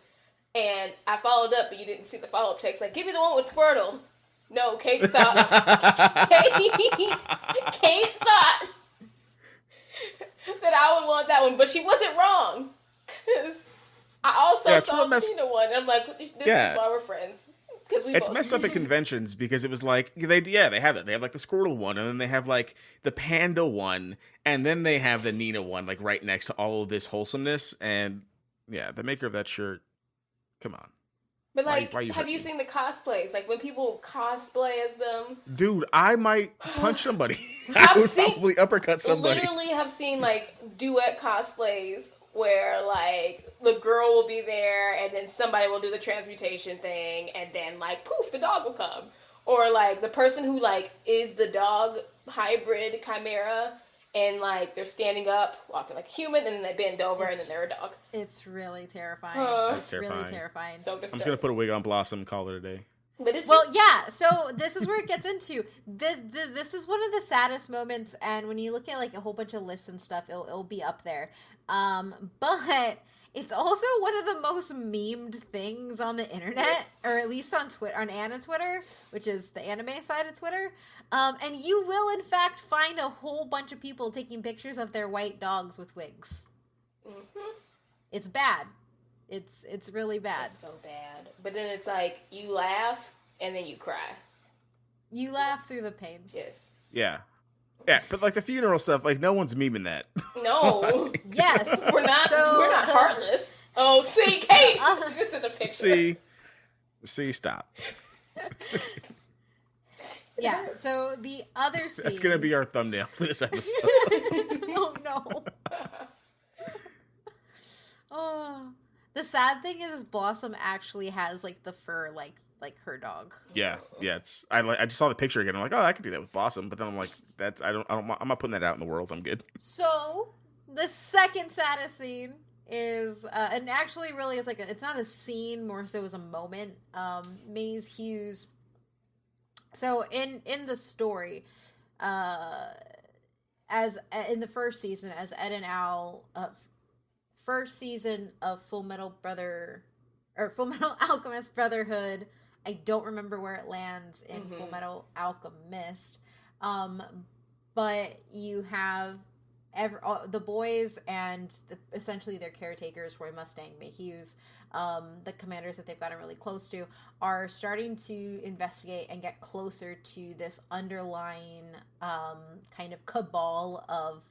Speaker 3: And I followed up, but you didn't see the follow-up text. Like, give me the one with Squirtle. No, Kate thought. Kate thought that I would want that one, but she wasn't wrong. Because I also saw the Nina one. And I'm like, this is why we're friends.
Speaker 2: It's messed up at conventions because it was like they have that. They have like the Squirtle one, and then they have like the Panda one, and then they have the Nina one, like right next to all of this wholesomeness. And yeah, the maker of that shirt, come on.
Speaker 3: But like, have you seen the cosplays? Like when people cosplay as them,
Speaker 2: dude, I might punch somebody. I would probably uppercut somebody.
Speaker 3: Literally, have seen like duet cosplays where like the girl will be there and then somebody will do the transmutation thing and then like poof, the dog will come. Or like the person who like is the dog hybrid chimera and like they're standing up, walking like a human, and then they bend over and then they're a dog.
Speaker 1: It's really terrifying. It's
Speaker 2: terrifying.
Speaker 1: Really terrifying.
Speaker 3: So
Speaker 2: I'm just gonna put a wig on Blossom and call it a day.
Speaker 3: But it's
Speaker 1: so this is where it gets into this is one of the saddest moments, and when you look at like a whole bunch of lists and stuff, it'll be up there. But it's also one of the most memed things on the internet, or at least on Twitter, on Anna Twitter, which is the anime side of Twitter. And you will in fact find a whole bunch of people taking pictures of their white dogs with wigs. Mm-hmm. It's bad. It's really bad.
Speaker 3: It's so bad. But then it's like you laugh and then you cry.
Speaker 1: You laugh through the pain.
Speaker 3: Yes.
Speaker 2: Yeah. Yeah, but like the funeral stuff, like no one's memeing that.
Speaker 3: No.
Speaker 1: Yes.
Speaker 3: We're not heartless. Oh, see, Kate! She's just in the picture.
Speaker 2: See, stop.
Speaker 1: Yeah, so the other scene...
Speaker 2: That's going to be our thumbnail for this episode.
Speaker 1: Oh, no. Oh. The sad thing is Blossom actually has, like, the fur, like her dog.
Speaker 2: Yeah. I just saw the picture again. I'm like, oh, I could do that with Blossom. But then I'm like, I'm not putting that out in the world. I'm good.
Speaker 1: So, the second saddest scene is, and actually really it's not a scene, more so as a moment. Maze Hughes... So in the story, as in the first season, as Ed and Al, first season of Fullmetal Alchemist Brotherhood. I don't remember where it lands in Fullmetal Alchemist, but you have the boys and essentially their caretakers, Roy Mustang, May Hughes, the commanders that they've gotten really close to, are starting to investigate and get closer to this underlying kind of cabal of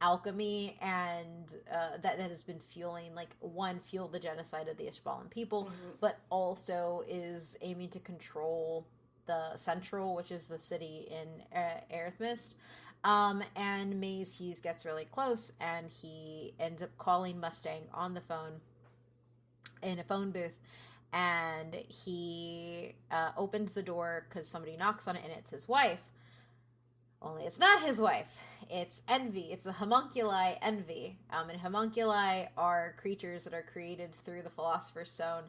Speaker 1: alchemy and that has been fueled the genocide of the Ishbalan people, but also is aiming to control the Central, which is the city in Aerithmist. And Maze Hughes gets really close and he ends up calling Mustang on the phone in a phone booth and he opens the door because somebody knocks on it, and it's his wife. Only it's not his wife. It's Envy. It's the homunculi Envy. And homunculi are creatures that are created through the Philosopher's Stone,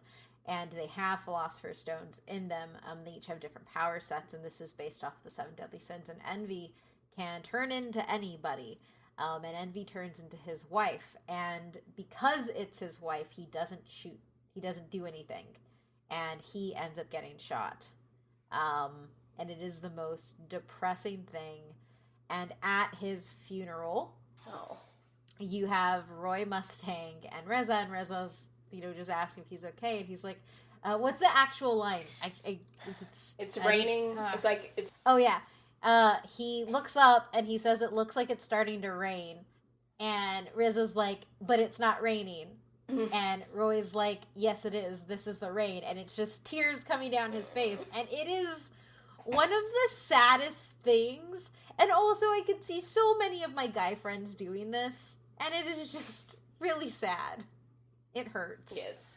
Speaker 1: and they have Philosopher's Stones in them. They each have different power sets, and this is based off the 7 deadly sins. And Envy can turn into anybody, and Envy turns into his wife. And because it's his wife, he doesn't shoot. He doesn't do anything, and he ends up getting shot. And it is the most depressing thing. And at his funeral, you have Roy Mustang and Reza's, just asking if he's okay. And he's like, what's the actual line?
Speaker 3: It's raining. It's
Speaker 1: Oh, yeah. He looks up and he says it looks like it's starting to rain. And Reza's like, but it's not raining. And Roy's like, yes, it is. This is the rain. And it's just tears coming down his face. And it is one of the saddest things. And also, I could see so many of my guy friends doing this. And it is just really sad. It hurts.
Speaker 3: Yes.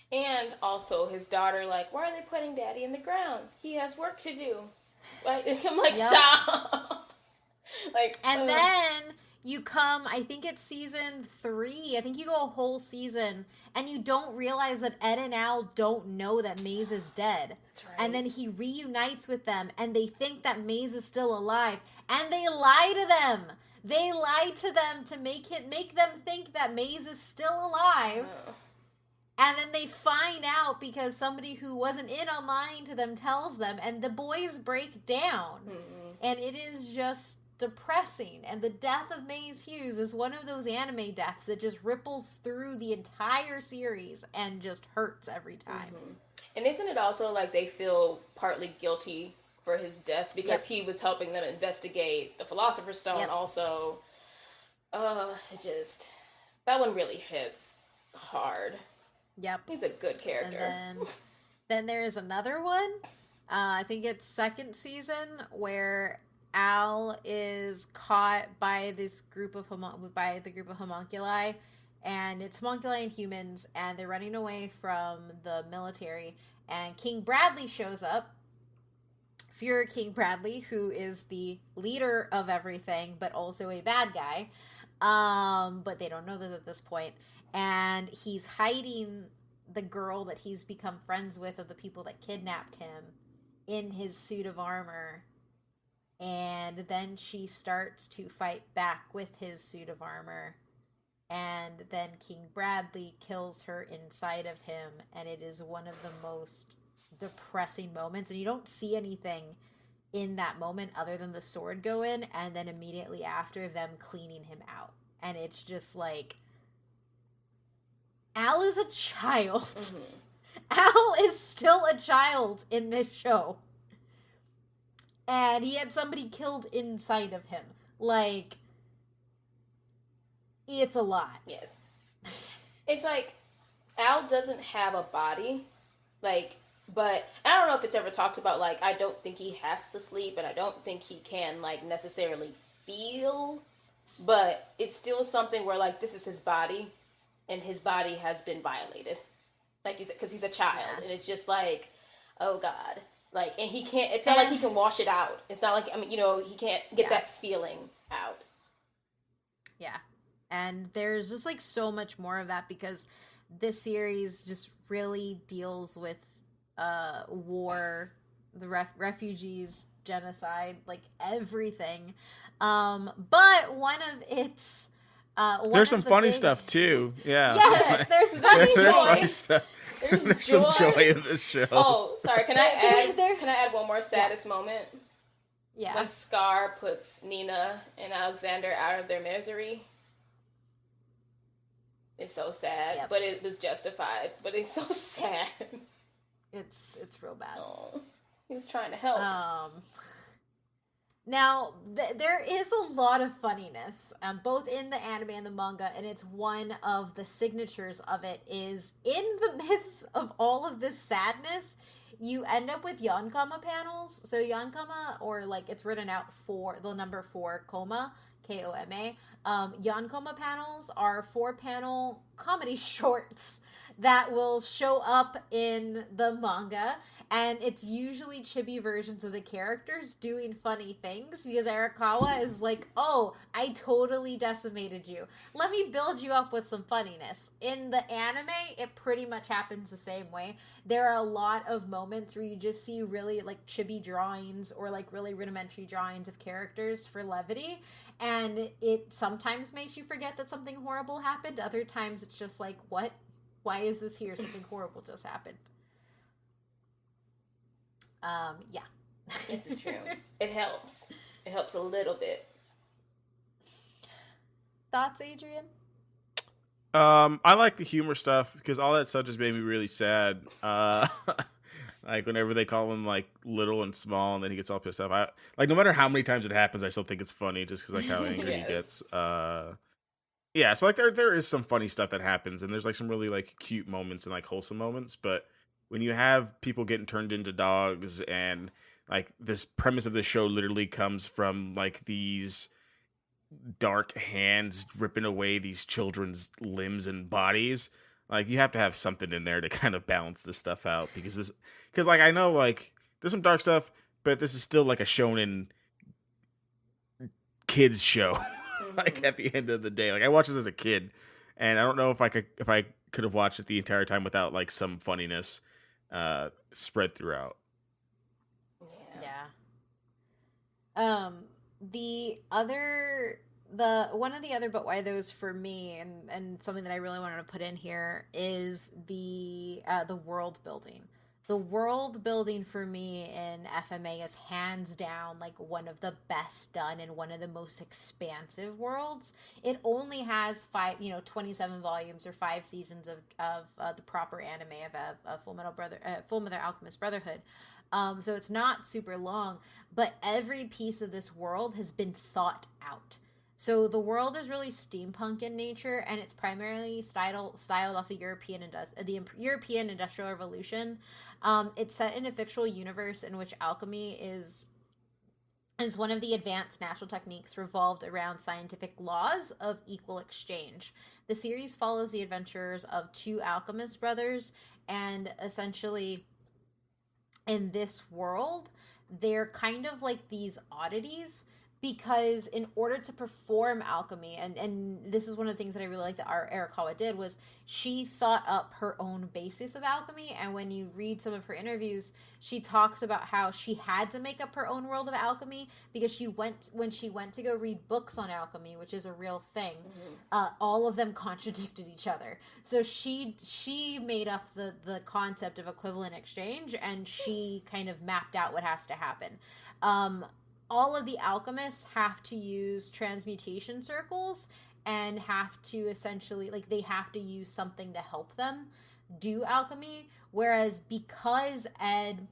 Speaker 3: And also, his daughter, like, why are they putting Daddy in the ground? He has work to do. Like, I'm like, stop. Like,
Speaker 1: and then you come, I think it's season 3. I think you go a whole season, and you don't realize that Ed and Al don't know that Maze is dead.
Speaker 3: That's right.
Speaker 1: And then he reunites with them, and they think that Maze is still alive, and they lie to them. They lie to them to make them think that Maze is still alive. And then they find out because somebody who wasn't in on lying to them tells them, and the boys break down. And it is just depressing. And the death of Maze Hughes is one of those anime deaths that just ripples through the entire series and just hurts every time.
Speaker 3: And isn't it also like they feel partly guilty for his death because he was helping them investigate the Philosopher's Stone also? It just, that one really hits hard.
Speaker 1: Yep.
Speaker 3: He's a good character.
Speaker 1: And then there is another one. I think it's second season where Al is caught by this group of homunculi, and it's homunculi and humans, and they're running away from the military. And King Bradley shows up. Fuhrer King Bradley, who is the leader of everything, but also a bad guy. But they don't know that at this point. And he's hiding the girl that he's become friends with of the people that kidnapped him in his suit of armor. And then she starts to fight back with his suit of armor. And then King Bradley kills her inside of him. And it is one of the most depressing moments. And you don't see anything in that moment other than the sword go in. And then immediately after, them cleaning him out. And it's just like, Al is a child. Al is still a child in this show. And he had somebody killed inside of him. Like, it's a lot.
Speaker 3: Yes. It's like, Al doesn't have a body. Like, but I don't know if it's ever talked about, like, I don't think he has to sleep, and I don't think he can, like, necessarily feel. But it's still something where, like, this is his body, and his body has been violated. Like you said, because he's a child. And it's just like, oh, God. Like, and he can't, it's not like he can wash it out. It's not like, I mean, he can't get that feeling out.
Speaker 1: Yeah. And there's just, like, so much more of that because this series just really deals with war, the refugees, genocide, like, everything. But one of its...
Speaker 2: there's some funny stuff too. Yeah.
Speaker 1: Yes, there's funny
Speaker 2: stuff.
Speaker 3: There's
Speaker 2: some joy in this show.
Speaker 3: Oh, sorry. Can I add one more saddest moment?
Speaker 1: Yeah.
Speaker 3: When Scar puts Nina and Alexander out of their misery. It's so sad, but it was justified. But it's so sad.
Speaker 1: It's real bad.
Speaker 3: Oh, he was trying to help.
Speaker 1: Now, there is a lot of funniness, both in the anime and the manga, and it's one of the signatures of it is, in the midst of all of this sadness, you end up with Yonkama panels. So Yonkama, or like it's written out for the number 4, Koma, Koma. Yonkama panels are 4-panel comedy shorts that will show up in the manga, and it's usually chibi versions of the characters doing funny things, because Arakawa is like, oh, I totally decimated you. Let me build you up with some funniness. In the anime, it pretty much happens the same way. There are a lot of moments where you just see really like chibi drawings or like really rudimentary drawings of characters for levity, and it sometimes makes you forget that something horrible happened. Other times it's just like, what? Why is this here? Something horrible just happened. Yeah.
Speaker 3: This is true. It helps. It helps a little bit.
Speaker 1: Thoughts, Adrian?
Speaker 2: I like the humor stuff because all that stuff just made me really sad. Like whenever they call him like little and small, and then he gets all pissed off. Like no matter how many times it happens, I still think it's funny just because like how angry he gets. Yeah, so like there is some funny stuff that happens, and there's like some really like cute moments and like wholesome moments, but when you have people getting turned into dogs, and like this premise of the show literally comes from like these dark hands ripping away these children's limbs and bodies, like you have to have something in there to kind of balance this stuff out, because like I know like there's some dark stuff, but this is still like a shonen kids show. Like at the end of the day, like I watched this as a kid, and I don't know if I could have watched it the entire time without like some funniness spread throughout.
Speaker 1: Yeah. One of the other but why those for me, and something that I really wanted to put in here, is the world building. The world building for me in FMA is hands down like one of the best done and one of the most expansive worlds. It only has 27 volumes or 5 seasons of the proper anime of Fullmetal Alchemist Brotherhood. So it's not super long, but every piece of this world has been thought out. So the world is really steampunk in nature, and it's primarily styled off of the European Industrial Revolution. It's set in a fictional universe in which alchemy is one of the advanced natural techniques revolved around scientific laws of equal exchange. The series follows the adventures of 2 alchemist brothers, and essentially in this world, they're kind of like these oddities, because in order to perform alchemy, and this is one of the things that I really like that our Arakawa did, was she thought up her own basis of alchemy. And when you read some of her interviews, she talks about how she had to make up her own world of alchemy, because when she went to go read books on alchemy, which is a real thing, all of them contradicted each other. So she made up the concept of equivalent exchange, and she kind of mapped out what has to happen. All of the alchemists have to use transmutation circles, and have to essentially, like, they have to use something to help them do alchemy. Whereas because Ed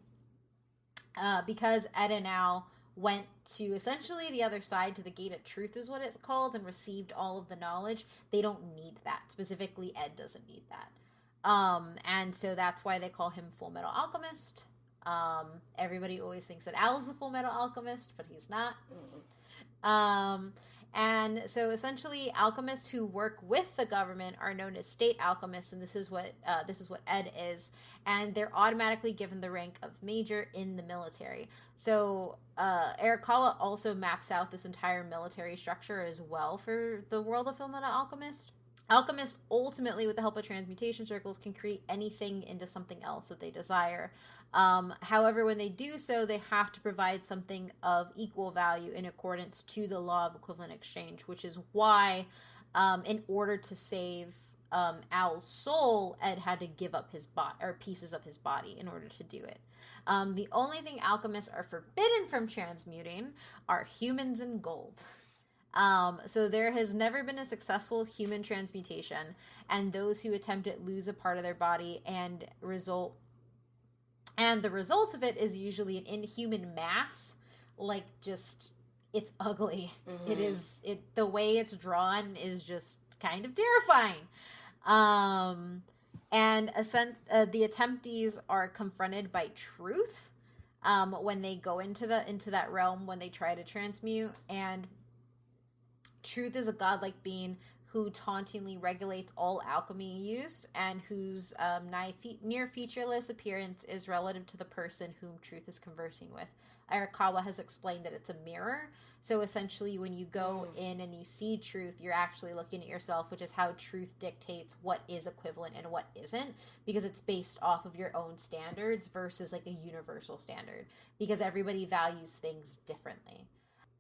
Speaker 1: and Al went to essentially the other side, to the Gate of Truth is what it's called, and received all of the knowledge, they don't need that. Specifically, Ed doesn't need that. And so that's why they call him Fullmetal Alchemist. Everybody always thinks that Al's the Fullmetal Alchemist, but he's not. And so essentially, alchemists who work with the government are known as state alchemists, and this is what Ed is, and they're automatically given the rank of major in the military. So Arakawa also maps out this entire military structure as well for the world of Fullmetal Alchemist. Alchemists ultimately, with the help of transmutation circles, can create anything into something else that they desire. However, when they do so, they have to provide something of equal value in accordance to the law of equivalent exchange, which is why, in order to save Al's soul, Ed had to give up his body, or pieces of his body, in order to do it. The only thing alchemists are forbidden from transmuting are humans and gold. So there has never been a successful human transmutation, and those who attempt it lose a part of their body, and the result of it is usually an inhuman mass. Like, just, it's ugly. Mm-hmm. The way it's drawn is just kind of terrifying. And the attemptees are confronted by truth, when they go into that realm, when they try to transmute. And truth is a godlike being who tauntingly regulates all alchemy use, and whose near featureless appearance is relative to the person whom truth is conversing with. Arakawa has explained that it's a mirror. So essentially, when you go in and you see truth, you're actually looking at yourself, which is how truth dictates what is equivalent and what isn't, because it's based off of your own standards versus like a universal standard, because everybody values things differently.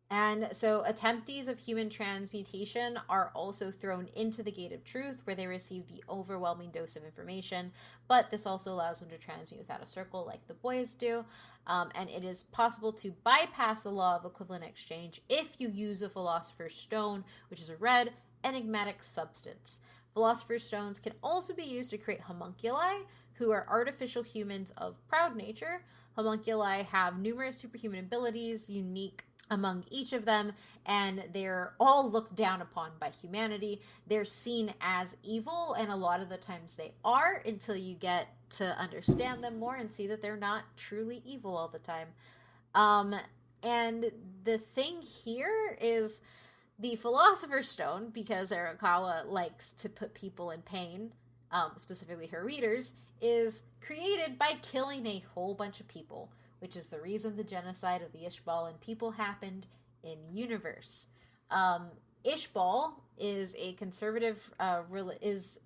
Speaker 1: And so attemptees of human transmutation are also thrown into the gate of truth, where they receive the overwhelming dose of information, but this also allows them to transmute without a circle like the boys do. And it is possible to bypass the law of equivalent exchange if you use a Philosopher's Stone, which is a red, enigmatic substance. Philosopher's Stones can also be used to create homunculi, who are artificial humans of proud nature. Homunculi have numerous superhuman abilities, unique among each of them, and they're all looked down upon by humanity. They're seen as evil, and a lot of the times they are, until you get to understand them more and see that they're not truly evil all the time. And the thing here is the Philosopher's Stone, because Arakawa likes to put people in pain, specifically her readers, is created by killing a whole bunch of people, which is the reason the genocide of the Ishbalan people happened in universe. Ishbal is a conservative is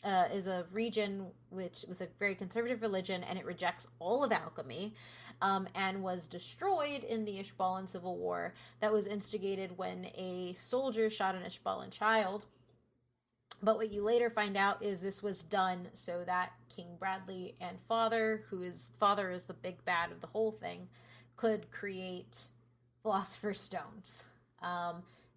Speaker 1: a region with a very conservative religion, and it rejects all of alchemy, and was destroyed in the Ishbalan Civil War that was instigated when a soldier shot an Ishbalan child. But what you later find out is this was done so that King Bradley and Father is the big bad of the whole thing, could create Philosopher's Stones.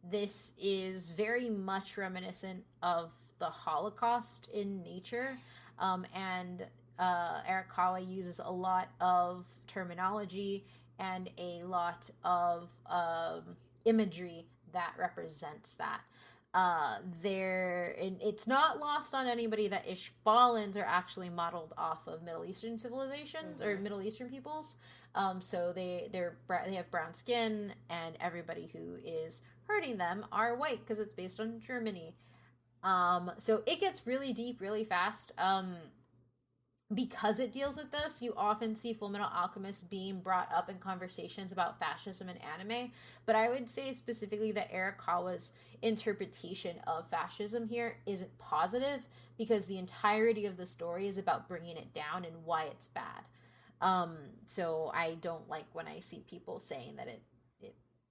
Speaker 1: This is very much reminiscent of the Holocaust in nature, and Arakawa uses a lot of terminology and a lot of imagery that represents that. It's not lost on anybody that Ishbalans are actually modeled off of Middle Eastern civilizations or Middle Eastern peoples. So they have brown skin, and everybody who is hurting them are white because it's based on Germany. So it gets really deep really fast. Because it deals with this, you often see Fullmetal Alchemist being brought up in conversations about fascism in anime, but I would say specifically that Arakawa's interpretation of fascism here isn't positive, because the entirety of the story is about bringing it down and why it's bad. So I don't like when I see people saying that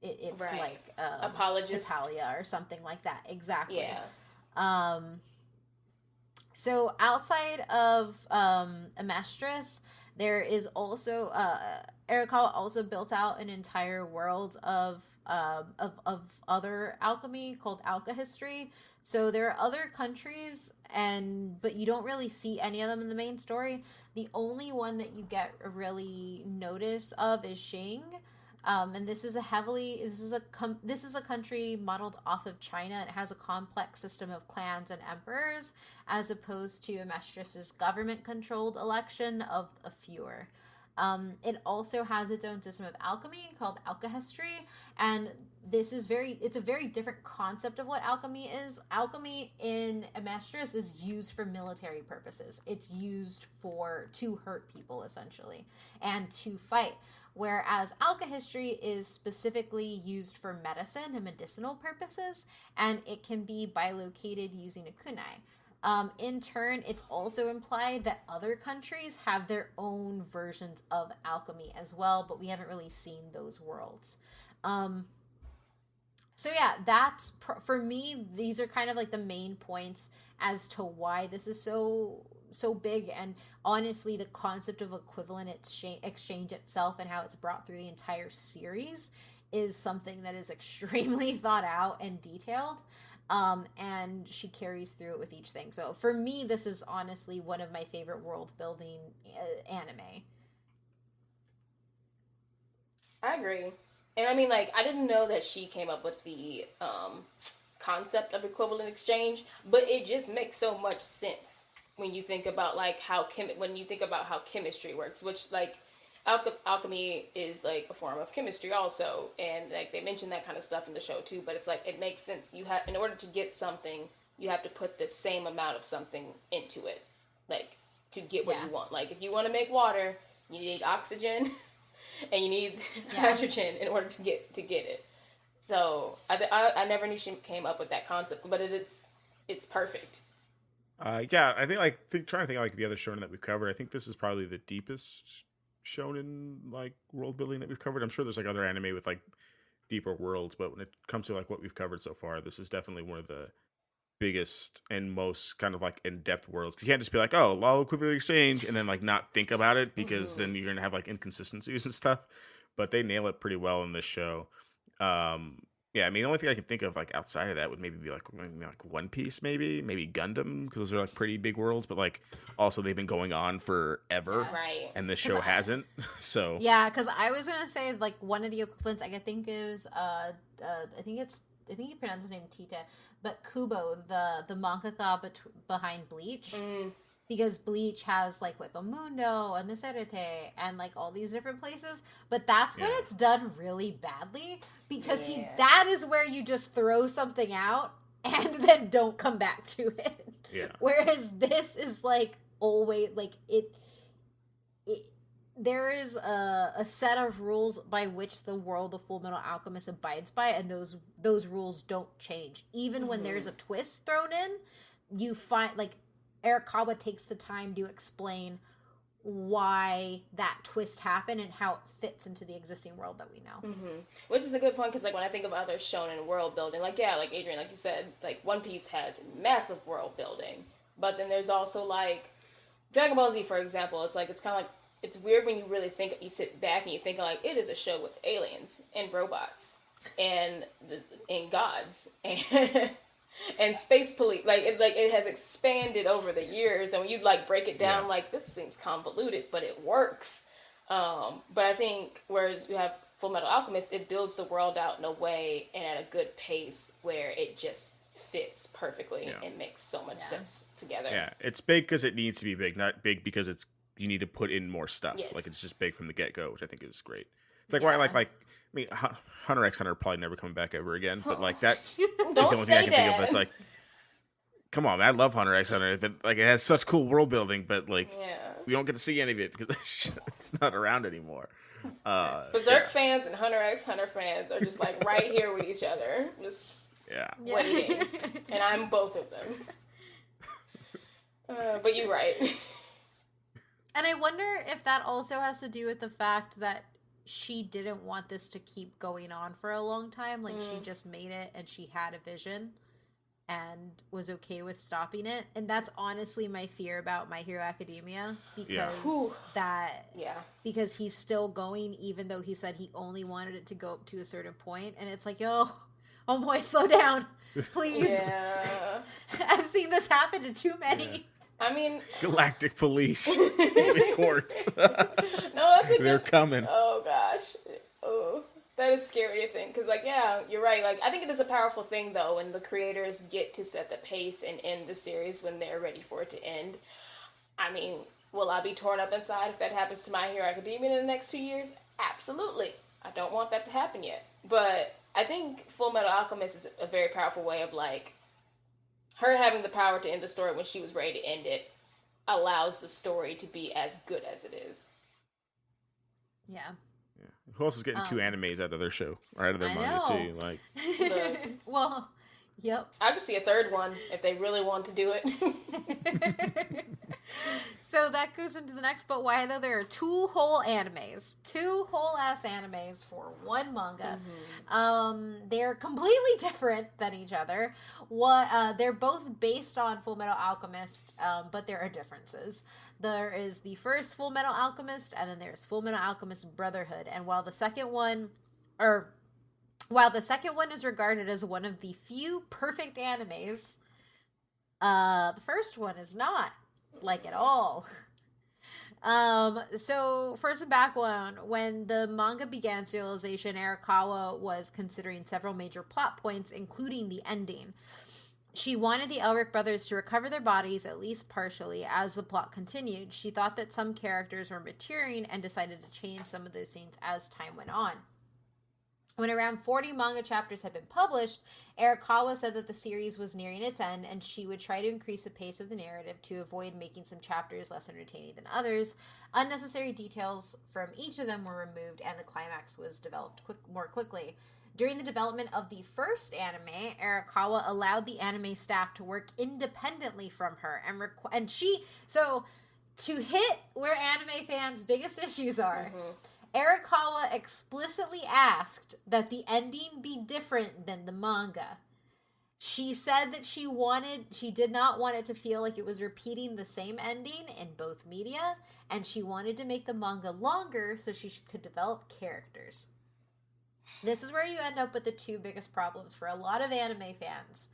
Speaker 1: it's right. Like apologist Italia or something like that. Exactly. Yeah. So outside of Amestris, there is also Arakawa also built out an entire world of other alchemy called alchemy. So there are other countries, but you don't really see any of them in the main story. The only one that you get really notice of is Xing. And this is a country modeled off of China. It has a complex system of clans and emperors, as opposed to Amestris's government-controlled election of a fewer. It also has its own system of alchemy called alchemy, and it's a very different concept of what alchemy is. Alchemy in Amestris is used for military purposes. It's used to hurt people, essentially, and to fight. Whereas alchemy is specifically used for medicine and medicinal purposes, and it can be bilocated using a kunai. In turn, it's also implied that other countries have their own versions of alchemy as well, but we haven't really seen those worlds. So yeah, that's for me, these are kind of like the main points as to why this is so big. And honestly, the concept of equivalent exchange itself and how it's brought through the entire series is something that is extremely thought out and detailed. And she carries through it with each thing. So for me, this is honestly one of my favorite world building anime.
Speaker 3: I agree. And I mean, like, I didn't know that she came up with the concept of equivalent exchange, but it just makes so much sense when you think about like how chemistry works, which like alchemy is like a form of chemistry also, and like they mention that kind of stuff in the show too. But it's like it makes sense. You have, in order to get something you have to put the same amount of something into it, like, to get what
Speaker 1: Yeah.
Speaker 3: you want. Like, if you want to make water, you need oxygen and you need hydrogen in order to get it. So I never knew she came up with that concept, but it's perfect.
Speaker 2: Yeah, I think trying to think of, like, the other shonen that we've covered. I think this is probably the deepest shonen like world building that we've covered. I'm sure there's like other anime with like deeper worlds, but when it comes to like what we've covered so far, this is definitely one of the biggest and most kind of like in-depth worlds. You can't just be like, oh, law equivalent exchange, and then like not think about it, because then you're gonna have like inconsistencies and stuff. But they nail it pretty well in this show. Yeah, I mean, the only thing I can think of like outside of that would maybe be like One Piece, maybe Gundam, because those are like pretty big worlds. But like also they've been going on forever,
Speaker 3: Right.
Speaker 2: and this show hasn't. So
Speaker 1: Yeah, because I was gonna say like one of the equivalents I could think is I think you pronounce his name Tita, but Kubo, the mangaka behind Bleach, because Bleach has like Wakamundo and the Serete and like all these different places, but that's when it's done really badly, because that is where you just throw something out and then don't come back to it.
Speaker 2: Yeah.
Speaker 1: Whereas this is like always like it there is a set of rules by which the world of Fullmetal Alchemist abides by, and those rules don't change. Even when there's a twist thrown in, you find, like, Arakawa takes the time to explain why that twist happened and how it fits into the existing world that we know.
Speaker 3: Which is a good point, because like when I think of other shonen world building, like like Adrian, like you said, like One Piece has massive world building, but then there's also like Dragon Ball Z, for example. It's like, it's kind of like, it's weird when you really think, you sit back and you think like, it is a show with aliens and robots and gods and and space police. Like it has expanded over the years, and when you like break it down, like, this seems convoluted, but it works. But I think whereas you have Fullmetal Alchemist, it builds the world out in a way and at a good pace where it just fits perfectly and makes so much sense together.
Speaker 2: Yeah, it's big because it needs to be big, not big because you need to put in more stuff.
Speaker 3: Yes.
Speaker 2: Like, it's just big from the get-go, which I think is great. It's like why I mean, Hunter x Hunter probably never coming back ever again, but like that is the only thing I can think of that's like, come on, man, I love Hunter x Hunter, but like it has such cool world building, but like we don't get to see any of it because it's not around anymore.
Speaker 3: Berserk fans and Hunter x Hunter fans are just like right here with each other, just waiting, and I'm both of them. But you're right.
Speaker 1: And I wonder if that also has to do with the fact that she didn't want this to keep going on for a long time. Like, she just made it and she had a vision and was okay with stopping it. And that's honestly my fear about My Hero Academia, because because he's still going, even though he said he only wanted it to go up to a certain point. And it's like, oh boy, slow down, please.
Speaker 3: Yeah.
Speaker 1: I've seen this happen to too many.
Speaker 3: I mean,
Speaker 2: Galactic Police, the courts.
Speaker 3: no, that's a
Speaker 2: They're coming.
Speaker 3: Oh gosh, that is scary to think. Because like, you're right. Like, I think it is a powerful thing though when the creators get to set the pace and end the series when they're ready for it to end. I mean, will I be torn up inside if that happens to My Hero Academia in the next 2 years? Absolutely. I don't want that to happen yet. But I think Fullmetal Alchemist is a very powerful way of like, her having the power to end the story when she was ready to end it allows the story to be as good as it is.
Speaker 1: Yeah.
Speaker 2: Who else is getting 2 animes out of their show or out of their manga too? Like,
Speaker 1: well, yep.
Speaker 3: I could see a third one if they really want to do it.
Speaker 1: So that goes into the next, but why though? There are 2 whole animes, 2 whole ass animes for one manga. They're completely different than each other. They're both based on Fullmetal Alchemist, but there are differences. There is the first Fullmetal Alchemist, and then there's Fullmetal Alchemist Brotherhood. And while the second one is regarded as one of the few perfect animes, the first one is not. Like at all. So first and background, when the manga began serialization, Arakawa was considering several major plot points, including the ending. She wanted the Elric brothers to recover their bodies, at least partially, as the plot continued. She thought that some characters were maturing and decided to change some of those scenes as time went on. When around 40 manga chapters had been published, Arakawa said that the series was nearing its end and she would try to increase the pace of the narrative to avoid making some chapters less entertaining than others. Unnecessary details from each of them were removed and the climax was developed more quickly. During the development of the first anime, Arakawa allowed the anime staff to work independently from her to hit where anime fans' biggest issues are. Arakawa explicitly asked that the ending be different than the manga. She said that she did not want it to feel like it was repeating the same ending in both media, and she wanted to make the manga longer so she could develop characters. This is where you end up with the two biggest problems for a lot of anime fans,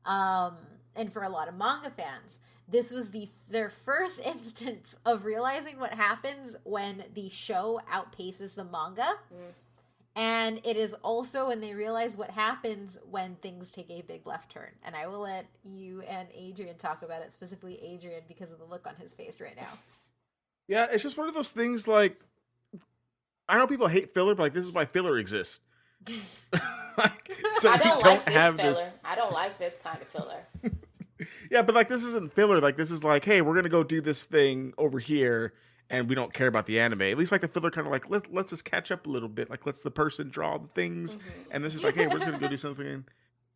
Speaker 1: and for a lot of manga fans. This was their first instance of realizing what happens when the show outpaces the manga. And it is also when they realize what happens when things take a big left turn. And I will let you and Adrian talk about it, specifically Adrian, because of the look on his face right now.
Speaker 2: Yeah, it's just one of those things, like, I know people hate filler, but like, this is why filler exists.
Speaker 3: So I don't like this filler. I don't like this kind of filler.
Speaker 2: Yeah, but like, this isn't filler. Like, this is like, hey, we're gonna go do this thing over here, and we don't care about the anime. At least like the filler kind of like let's just catch up a little bit. Like, lets the person draw the things, and this is like, hey, we're just gonna go do something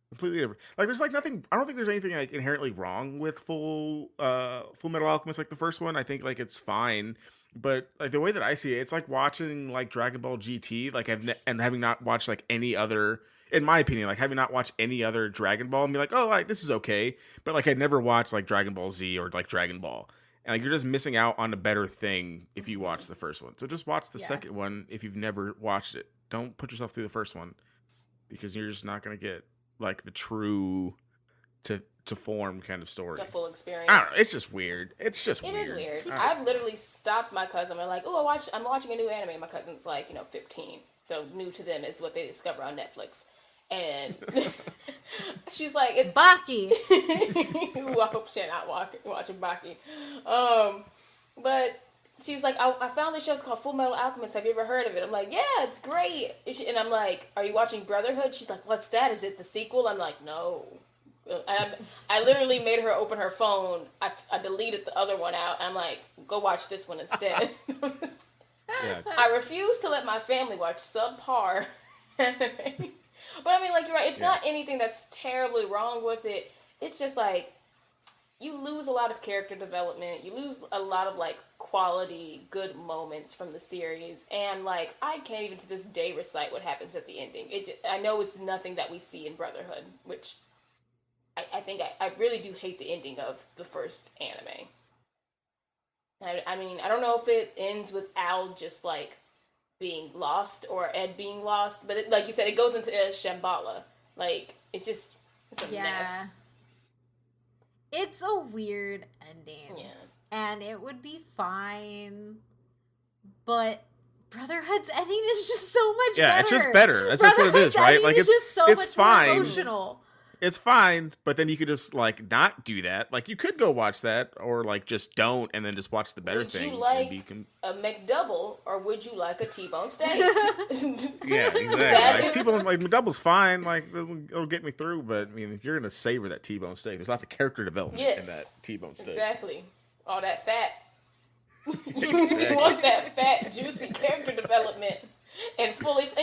Speaker 2: completely different. Like, there's like nothing. I don't think there's anything like inherently wrong with Fullmetal Alchemist, like the first one. I think like it's fine. But like the way that I see it, it's like watching like Dragon Ball GT, like and having not watched like any other, in my opinion, like having not watched any other Dragon Ball and be like, oh, like this is okay. But like I'd never watched like Dragon Ball Z or like Dragon Ball. And like you're just missing out on a better thing if you watch the first one. So just watch the second one if you've never watched it. Don't put yourself through the first one because you're just not gonna get like the true to form kind of story.
Speaker 3: The full experience.
Speaker 2: I don't know. It's just weird. It is
Speaker 3: weird. I've literally stopped my cousin. I'm like, oh, I'm watching a new anime. My cousin's like, 15. So new to them is what they discover on Netflix. And she's like,
Speaker 1: Baki.
Speaker 3: I hope she's not watching Baki. But she's like, I found this show. It's called Fullmetal Alchemist. Have you ever heard of it? I'm like, yeah, it's great. And I'm like, are you watching Brotherhood? She's like, what's that? Is it the sequel? I'm like, no. And I literally made her open her phone. I deleted the other one out. I'm like, go watch this one instead. I refuse to let my family watch subpar anime. But I mean, like, you're right. It's not anything that's terribly wrong with it. It's just like, you lose a lot of character development. You lose a lot of, like, quality, good moments from the series. And, like, I can't even to this day recite what happens at the ending. I know it's nothing that we see in Brotherhood, which I think I really do hate the ending of the first anime. I mean, I don't know if it ends with Al just, like, being lost or Ed being lost, but like you said, it goes into Shambhala. Like, it's a mess.
Speaker 1: It's a weird ending.
Speaker 3: Yeah.
Speaker 1: And it would be fine, but Brotherhood's ending is just so much better.
Speaker 2: Yeah, it's just better. That's just what it is, right? Like,
Speaker 1: it's just so much
Speaker 2: fine.
Speaker 1: more emotional.
Speaker 2: It's fine, but then you could just, like, not do that. Like, you could go watch that, or, like, just don't, and then just watch the better thing.
Speaker 3: Would you like a McDouble, or would you like a T-bone steak?
Speaker 2: Yeah, exactly. Like, T-bone, like, McDouble's fine. Like, it'll get me through, but, I mean, you're going to savor that T-bone steak. There's lots of character development in that T-bone steak.
Speaker 3: Exactly. All that fat. You want that fat, juicy character development. And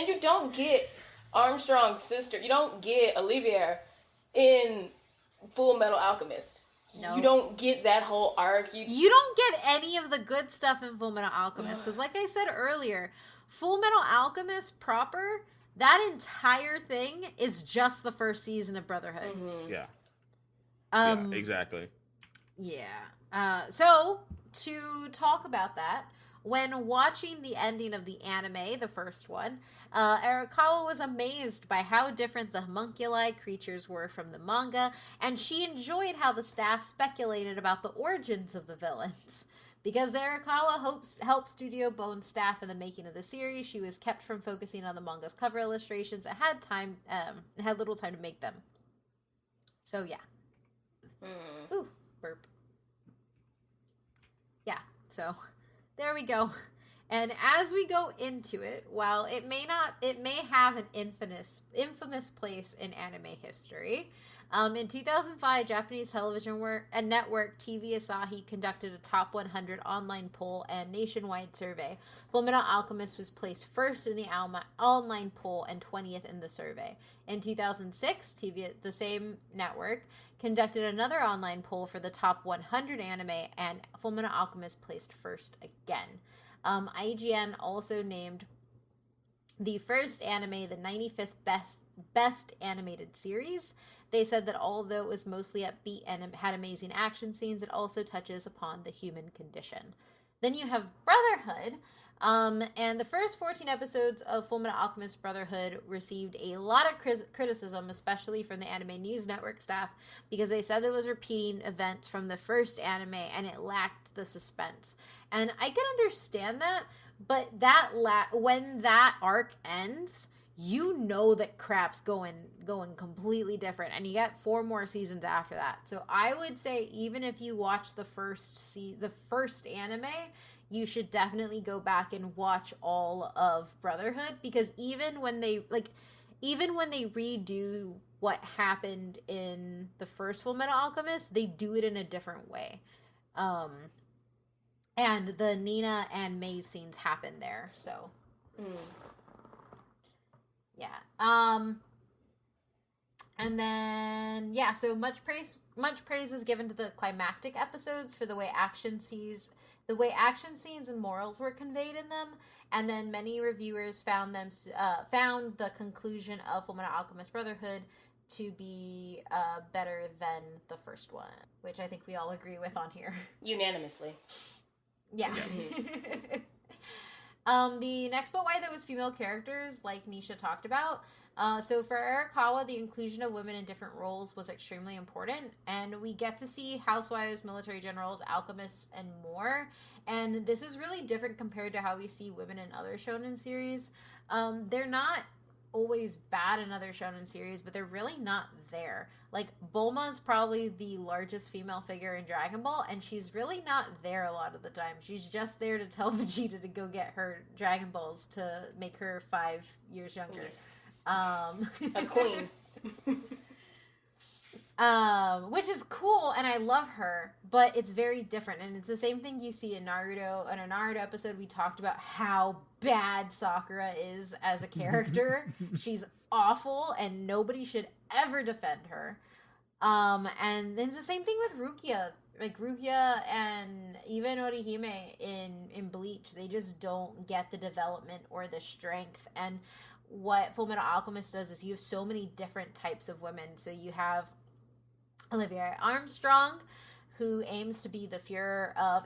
Speaker 3: you don't get Armstrong's sister. You don't get Olivier in Fullmetal Alchemist. No. You don't get that whole arc.
Speaker 1: You don't get any of the good stuff in Fullmetal Alchemist. Because like I said earlier, Fullmetal Alchemist proper, that entire thing is just the first season of Brotherhood.
Speaker 2: Mm-hmm. Yeah, exactly.
Speaker 1: Yeah. So, to talk about that, when watching the ending of the anime, the first one, Arakawa was amazed by how different the homunculi creatures were from the manga, and she enjoyed how the staff speculated about the origins of the villains. Because Arakawa helped Studio Bones staff in the making of the series, she was kept from focusing on the manga's cover illustrations and had little time to make them. So, yeah. Ooh, burp. Yeah, so there we go. And as we go into it, while it may have an infamous place in anime history. In 2005, Japanese television network TV Asahi conducted a top 100 online poll and nationwide survey. Fullmetal Alchemist was placed first in the online poll and 20th in the survey. In 2006, the same network, conducted another online poll for the top 100 anime, and Fullmetal Alchemist placed first again. IGN also named the first anime the 95th best animated series. They said that although it was mostly upbeat and had amazing action scenes, it also touches upon the human condition. Then you have Brotherhood, and the first 14 episodes of Fullmetal Alchemist Brotherhood received a lot of criticism, especially from the Anime News Network staff, because they said it was repeating events from the first anime and it lacked the suspense. And I can understand that, but when that arc ends, you know that crap's going completely different, and you get 4 more seasons after that. So I would say even if you watch the first anime, you should definitely go back and watch all of Brotherhood, because even when they redo what happened in the first Fullmetal Alchemist, they do it in a different way. And the Nina and Mei scenes happen there, so yeah. And then so much praise was given to the climactic episodes for the way action scenes and morals were conveyed in them, and then many reviewers found the conclusion of Fullmetal Alchemist Brotherhood to be better than the first one, which I think we all agree with on here
Speaker 3: unanimously.
Speaker 1: Yeah. The next but why there was female characters, like Neysha talked about. So for Arakawa, the inclusion of women in different roles was extremely important, and we get to see housewives, military generals, alchemists, and more. And this is really different compared to how we see women in other shonen series. They're not always bad in other shonen series, but they're really not there. Like, Bulma's probably the largest female figure in Dragon Ball, and she's really not there a lot of the time. She's just there to tell Vegeta to go get her Dragon Balls to make her 5 years younger.
Speaker 3: Yes. A queen.
Speaker 1: Which is cool, and I love her, but it's very different, and it's the same thing you see in Naruto. In a Naruto episode, we talked about how bad Sakura is as a character. She's awful, and nobody should ever defend her. And it's the same thing with Rukia. Like, Rukia and even Orihime in Bleach, they just don't get the development or the strength. And what Fullmetal Alchemist does is you have so many different types of women. So you have Olivia Armstrong, who aims to be the Fuhrer of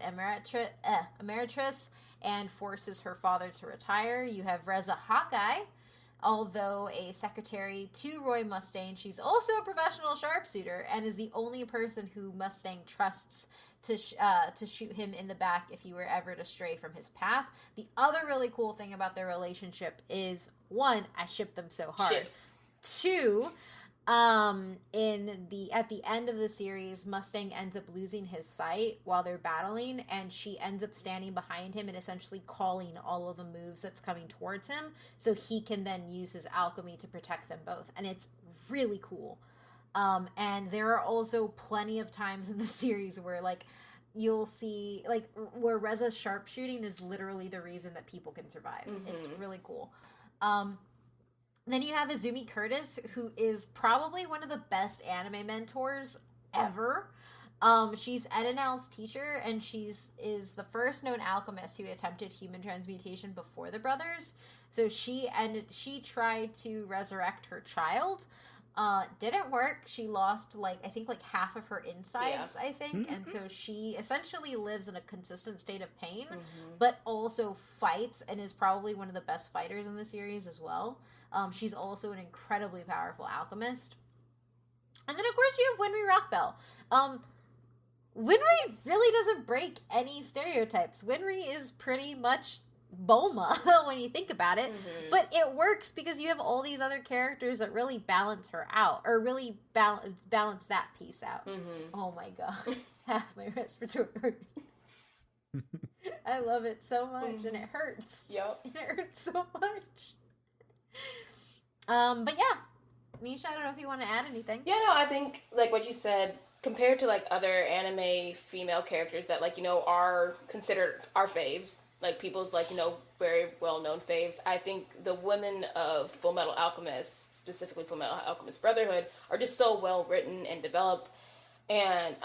Speaker 1: Emeritus and forces her father to retire. You have Reza Hawkeye, although a secretary to Roy Mustang. She's also a professional sharpshooter and is the only person who Mustang trusts to shoot him in the back if he were ever to stray from his path. The other really cool thing about their relationship is, 1, I ship them so hard.
Speaker 3: Ship.
Speaker 1: 2, at the end of the series, Mustang ends up losing his sight while they're battling, and she ends up standing behind him and essentially calling all of the moves that's coming towards him, so he can then use his alchemy to protect them both, and it's really cool. And there are also plenty of times in the series where, like, you'll see, like, where Reza's sharpshooting is literally the reason that people can survive. Mm-hmm. It's really cool. Then you have Izumi Curtis, who is probably one of the best anime mentors ever. She's Edenal's teacher, and is the first known alchemist who attempted human transmutation before the brothers. So she tried to resurrect her child. Didn't work. She lost, I think half of her insides, I think. Mm-hmm. And so she essentially lives in a consistent state of pain, but also fights and is probably one of the best fighters in the series as well. She's also an incredibly powerful alchemist. And then, of course, you have Winry Rockbell. Winry really doesn't break any stereotypes. Winry is pretty much Bulma when you think about it, but it works because you have all these other characters that really balance her out, or really balance that piece out. Oh my god, half my respiratory. I love it so much, and it hurts.
Speaker 3: Yep.
Speaker 1: It hurts so much. But yeah, Nisha, I don't know if you want to add anything.
Speaker 3: Yeah, no, I think, like what you said, compared to, like, other anime female characters that, like, you know, are considered our faves, like, people's, like, you know, very well-known faves, I think the women of Fullmetal Alchemist, specifically Fullmetal Alchemist Brotherhood, are just so well-written and developed, and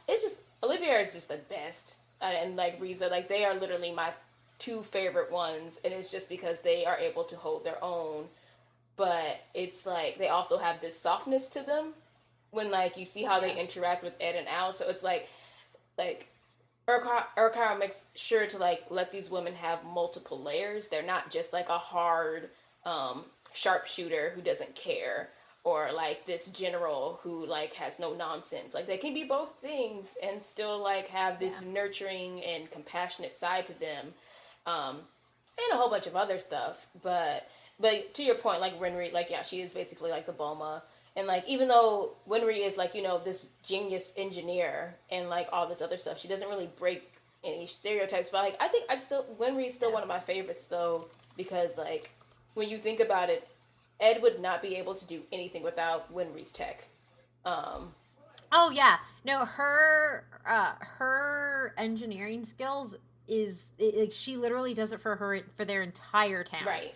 Speaker 3: it's just, Olivia is just the best, and, like, Riza, like, they are literally my two favorite ones, and it's just because they are able to hold their own, but it's, like, they also have this softness to them, when, like, you see how they interact with Ed and Al, so it's like Arakawa makes sure to, like, let these women have multiple layers. They're not just, like, a hard sharpshooter who doesn't care, or, like, this general who, like, has no nonsense. Like, they can be both things and still, like, have this nurturing and compassionate side to them, and a whole bunch of other stuff. But to your point, like, Renri, like, yeah, she is basically, like, the Bulma. And, like, even though Winry is, like, you know, this genius engineer and, like, all this other stuff, she doesn't really break any stereotypes. But, like, I think Winry is still one of my favorites, though, because, like, when you think about it, Ed would not be able to do anything without Winry's tech.
Speaker 1: Oh, yeah. No, her engineering skills is, like, she literally does it for their entire town.
Speaker 3: Right.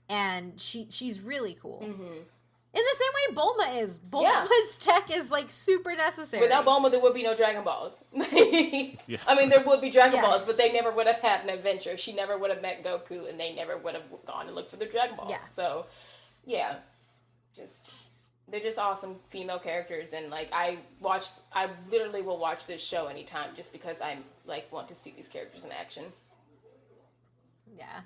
Speaker 1: And she's really cool. Mm-hmm. In the same way Bulma is. Bulma's tech is, like, super necessary.
Speaker 3: Without Bulma, there would be no Dragon Balls. I mean, there would be Dragon Balls, but they never would have had an adventure. She never would have met Goku, and they never would have gone and looked for the Dragon Balls. Yeah. So, yeah. They're just awesome female characters, and, like, I literally will watch this show anytime just because I, like, want to see these characters in action.
Speaker 1: Yeah.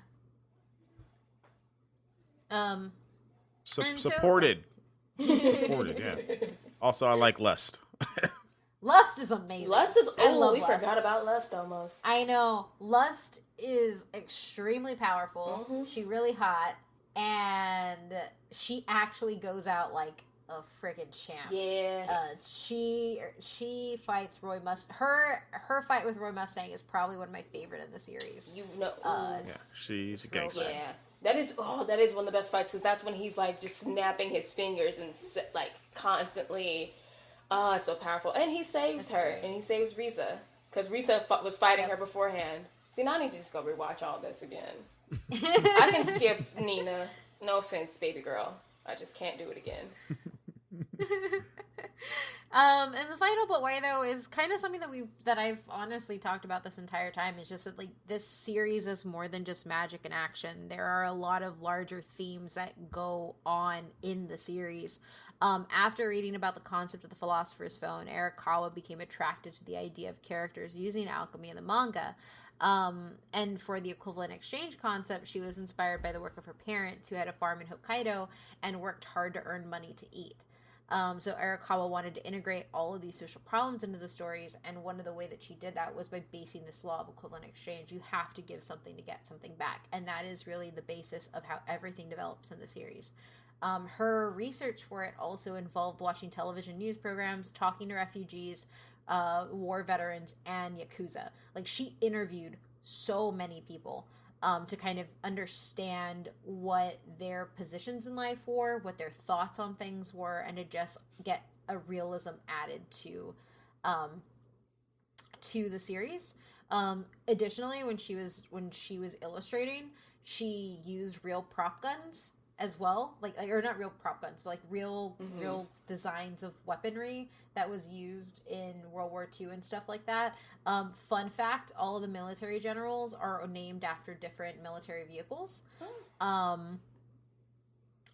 Speaker 2: Supported. Supported, yeah. Also, I like Lust.
Speaker 1: Lust is amazing.
Speaker 3: We forgot about Lust almost.
Speaker 1: I know. Lust is extremely powerful. Mm-hmm. She's really hot, and she actually goes out like a freaking champ.
Speaker 3: Yeah.
Speaker 1: She fights Roy Mustang. Her fight with Roy Mustang is probably one of my favorite in the series.
Speaker 3: You know.
Speaker 2: She's a gangster.
Speaker 3: Yeah. That is one of the best fights, because that's when he's, like, just snapping his fingers and, like, constantly. Oh, it's so powerful. And he saves her, and he saves Riza, because Riza was fighting her beforehand. See, now I need to just go rewatch all this again. I can skip Nina. No offense, baby girl. I just can't do it again.
Speaker 1: And the final but why, though, is kind of something that I've honestly talked about this entire time. Is just that, like, this series is more than just magic and action. There are a lot of larger themes that go on in the series. After reading about the concept of the Philosopher's Stone, Arakawa became attracted to the idea of characters using alchemy in the manga. And for the equivalent exchange concept, she was inspired by the work of her parents, who had a farm in Hokkaido and worked hard to earn money to eat. So Arakawa wanted to integrate all of these social problems into the stories, and one of the way that she did that was by basing this law of equivalent exchange. You have to give something to get something back, and that is really the basis of how everything develops in the series. Her research for it also involved watching television news programs, talking to refugees, war veterans, and Yakuza. Like, she interviewed so many people to kind of understand what their positions in life were, what their thoughts on things were, and to just get a realism added to the series. Additionally, when she was illustrating, she used real prop guns as well, or not real prop guns, but like real designs of weaponry that was used in World War II and stuff like that. Fun fact, all of the military generals are named after different military vehicles.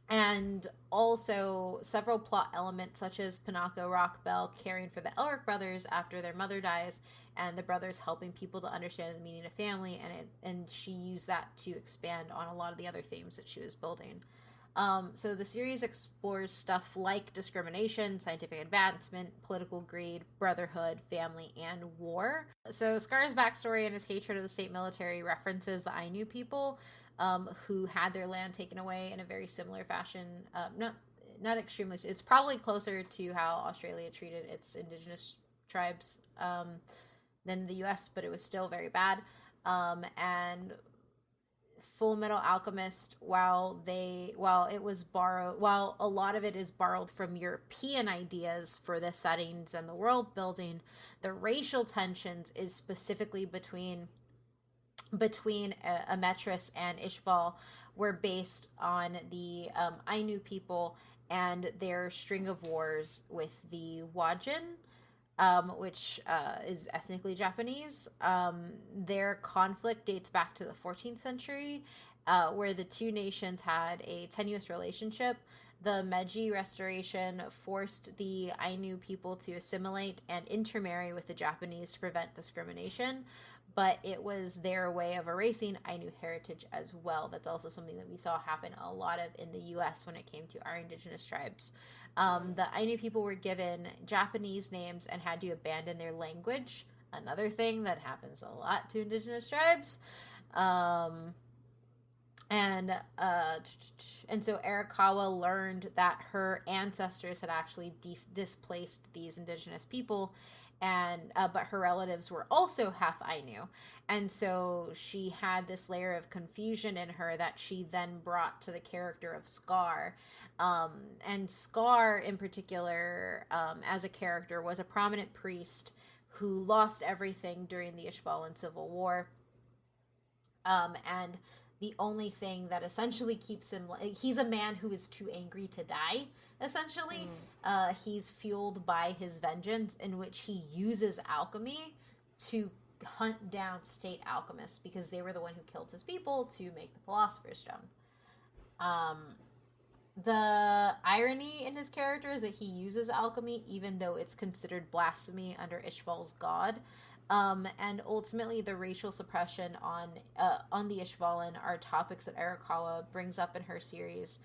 Speaker 1: And also several plot elements, such as Panako Rockbell caring for the Elric brothers after their mother dies, and the brothers helping people to understand the meaning of family, and she used that to expand on a lot of the other themes that she was building. So the series explores stuff like discrimination, scientific advancement, political greed, brotherhood, family, and war. So Scar's backstory and his hatred of the state military references the Ainu people, who had their land taken away in a very similar fashion. Not extremely. It's probably closer to how Australia treated its indigenous tribes than the U.S., but it was still very bad. And Fullmetal Alchemist, while a lot of it is borrowed from European ideas for the settings and the world building, the racial tensions is specifically between Ametris and Ishval were based on the Ainu people and their string of wars with the Wajin, which is ethnically Japanese. Their conflict dates back to the 14th century, where the two nations had a tenuous relationship. The Meiji Restoration forced the Ainu people to assimilate and intermarry with the Japanese to prevent discrimination, but it was their way of erasing Ainu heritage as well. That's also something that we saw happen a lot of in the U.S. when it came to our indigenous tribes. The Ainu people were given Japanese names and had to abandon their language. Another thing that happens a lot to indigenous tribes. And so Arakawa learned that her ancestors had actually displaced these indigenous people, and but her relatives were also half Ainu, and so she had this layer of confusion in her that she then brought to the character of Scar. And Scar in particular, as a character, was a prominent priest who lost everything during the Ishvalan Civil War, and the only thing that essentially keeps him, he's a man who is too angry to die, essentially. He's fueled by his vengeance, in which he uses alchemy to hunt down state alchemists, because they were the one who killed his people to make the Philosopher's Stone. The irony in his character is that he uses alchemy even though it's considered blasphemy under Ishval's god. And ultimately, the racial suppression on the Ishvalan are topics that Arakawa brings up in her series,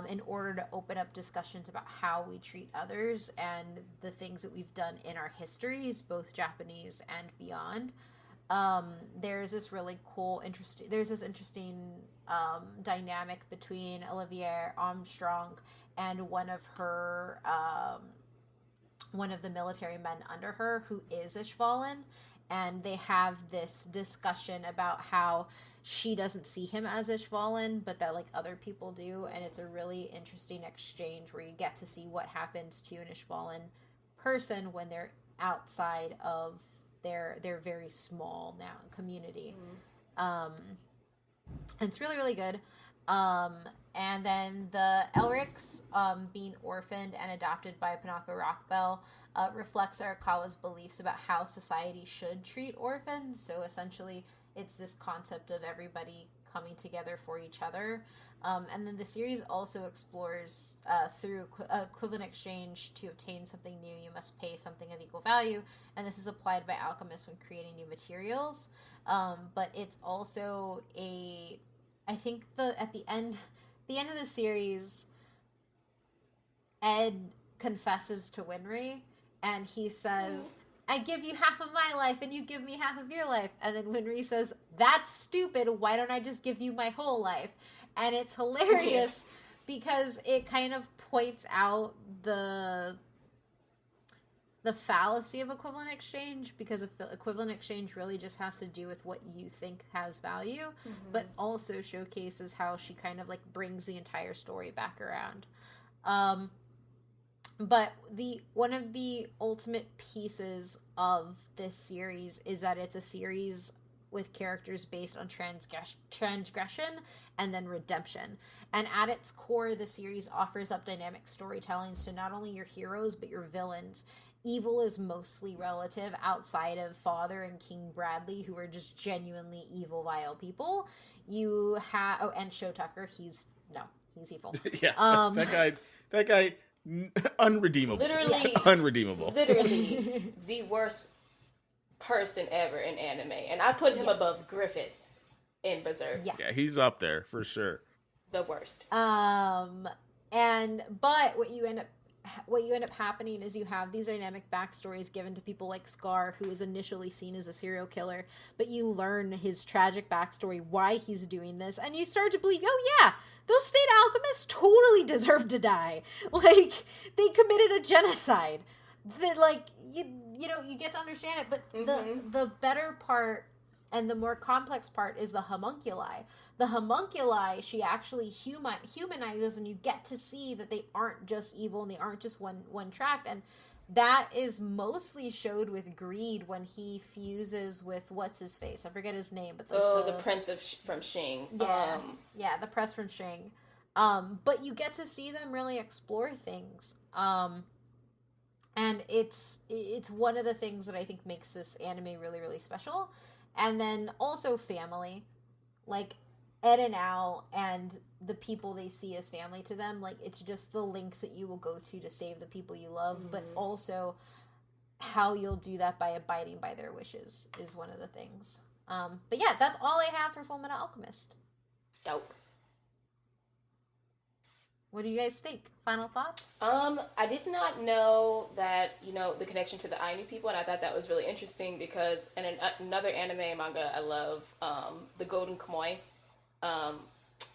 Speaker 1: in order to open up discussions about how we treat others and the things that we've done in our histories, both Japanese and beyond. There's this really cool, interesting dynamic between Olivier Armstrong and one of the military men under her who is Ishvalan, and they have this discussion about how she doesn't see him as Ishvalan, but that like other people do, and it's a really interesting exchange where you get to see what happens to an Ishvalan person when they're outside of their very small now community. And it's really, really good. And then the Elrics, being orphaned and adopted by Panaka Rockbell, reflects Arakawa's beliefs about how society should treat orphans. So essentially, it's this concept of everybody coming together for each other. And then the series also explores, through equivalent exchange, to obtain something new, you must pay something of equal value. And this is applied by alchemists when creating new materials. But it's also I think at the end of the series, Ed confesses to Winry, and he says, I give you half of my life, and you give me half of your life. And then Winry says, that's stupid, why don't I just give you my whole life? And it's hilarious, because it kind of points out the fallacy of equivalent exchange, because equivalent exchange really just has to do with what you think has value, but also showcases how she kind of like brings the entire story back around. But one of the ultimate pieces of this series is that it's a series with characters based on transgression and then redemption. And at its core, the series offers up dynamic storytellings to not only your heroes, but your villains. Evil is mostly relative outside of Father and King Bradley, who are just genuinely evil, vile people. You have... and Sho Tucker, he's evil.
Speaker 2: Yeah, that guy, unredeemable.
Speaker 3: Literally,
Speaker 2: unredeemable.
Speaker 3: Literally, the worst person ever in anime. And I put him above Griffith in Berserk.
Speaker 2: Yeah, he's up there, for sure.
Speaker 3: The worst.
Speaker 1: But what you end up happening is you have these dynamic backstories given to people like Scar, who is initially seen as a serial killer, but you learn his tragic backstory, why he's doing this, and you start to believe, oh yeah, those state alchemists totally deserve to die. Like, they committed a genocide. That, like, you get to understand it, but the better part And the more complex part is the homunculi. The homunculi, she actually humanizes, and you get to see that they aren't just evil and they aren't just one track. And that is mostly showed with Greed when he fuses with what's his face. I forget his name, but
Speaker 3: the prince from Shing.
Speaker 1: Yeah, the prince from Shing. But you get to see them really explore things. And it's one of the things that I think makes this anime really, really special. And then also family. Like, Ed and Al and the people they see as family to them. Like, it's just the links that you will go to save the people you love. Mm-hmm. But also how you'll do that by abiding by their wishes is one of the things. But yeah, that's all I have for Fullmetal Alchemist.
Speaker 3: Dope.
Speaker 1: What do you guys think? Final thoughts?
Speaker 3: I did not know that, the connection to the Ainu people, and I thought that was really interesting because in another anime manga I love, The Golden Kamuy,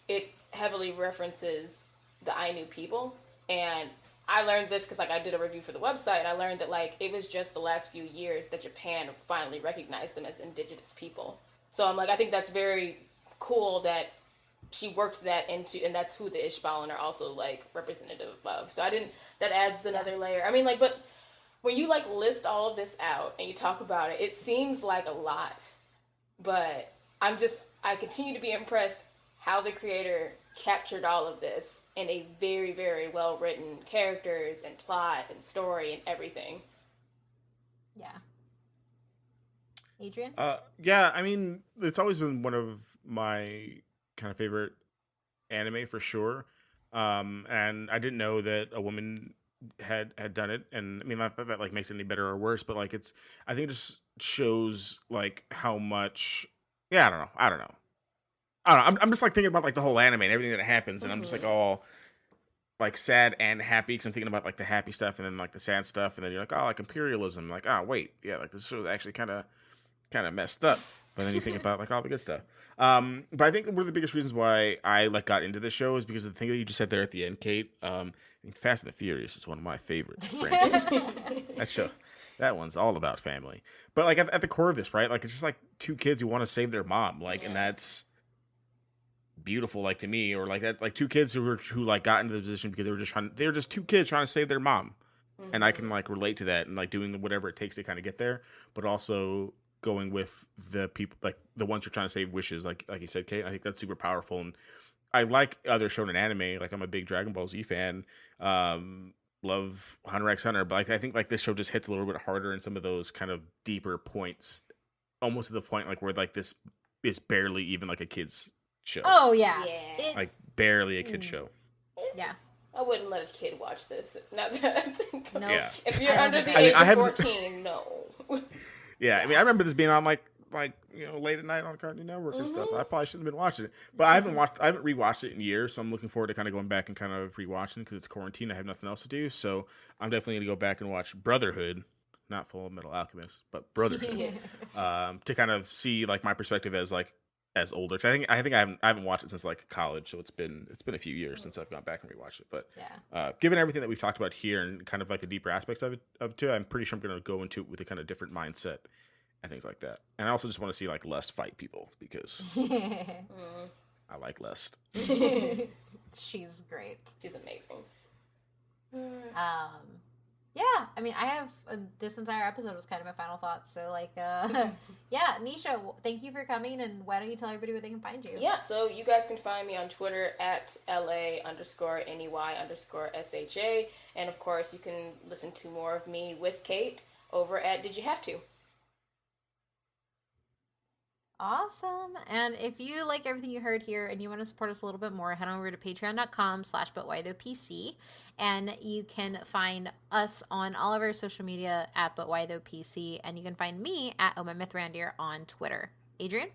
Speaker 3: it heavily references the Ainu people, and I learned this because, I did a review for the website, and I learned that, it was just the last few years that Japan finally recognized them as indigenous people. So I think that's very cool that she worked that into, and that's who the Ishbalan are also, representative of. So that adds another layer. But when you, list all of this out and you talk about it, it seems like a lot. But I continue to be impressed how the creator captured all of this in a very, very well-written characters and plot and story and everything.
Speaker 1: Yeah. Adrian?
Speaker 2: Yeah, it's always been one of my kind of favorite anime for sure. And I didn't know that a woman had done it, and not that makes it any better or worse, but I think it just shows how much. Yeah, I don't know. I'm just thinking about the whole anime and everything that happens, and I'm just all sad and happy because I'm thinking about the happy stuff and then the sad stuff, and then you're imperialism, wait, yeah, this show actually kind of messed up, but then you think about all the good stuff. But I think one of the biggest reasons why I got into this show is because of the thing that you just said there at the end, Kate. Fast and the Furious is one of my favorite franchises. That one's all about family. But at the core of this, right? It's just two kids who want to save their mom, and that's beautiful, to me, or that two kids who got into the position because they were just two kids trying to save their mom, mm-hmm. and I can relate to that and doing whatever it takes to kind of get there, but also going with the people, the ones who are trying to save wishes, like you said, Kate. I think that's super powerful, and I like other shonen anime. I'm a big Dragon Ball Z fan. Love Hunter x Hunter, but I think this show just hits a little bit harder in some of those kind of deeper points, almost to the point where this is barely even a kid's show.
Speaker 1: Oh yeah,
Speaker 2: barely a kid's show.
Speaker 1: Yeah.
Speaker 3: I wouldn't let a kid watch this. Not that.
Speaker 1: No.
Speaker 2: Yeah.
Speaker 3: If you're under the age of 14, no.
Speaker 2: Yeah, I remember this being on late at night on Cartoon Network and stuff. I probably shouldn't have been watching it, but I haven't rewatched it in years, so I'm looking forward to kind of going back and kind of rewatching because it's quarantine. I have nothing else to do, so I'm definitely gonna go back and watch Brotherhood, not Fullmetal Alchemist, but Brotherhood,
Speaker 1: Yes.
Speaker 2: To kind of see my perspective as older. Cause I think I haven't watched it since college, so it's been a few years since I've gone back and rewatched it. But given everything that we've talked about here and kind of the deeper aspects of it too, I'm pretty sure I'm going to go into it with a kind of different mindset and things like that. And I also just want to see Lust fight people because I like Lust.
Speaker 1: She's great.
Speaker 3: She's amazing.
Speaker 1: Yeah, I have this entire episode was kind of my final thoughts. So yeah, Neysha, thank you for coming, and why don't you tell everybody where they can find you?
Speaker 3: Yeah, so you guys can find me on Twitter at LA_NEY_SHA, and of course you can listen to more of me with Kate over at Did You Have To?
Speaker 1: Awesome. And if you like everything you heard here and you want to support us a little bit more, head over to patreon.com/ButWhyThoughPC, and you can find us on all of our social media at ButWhyThoughPC, and you can find me at OhMyMythRandier on Twitter. Adrian?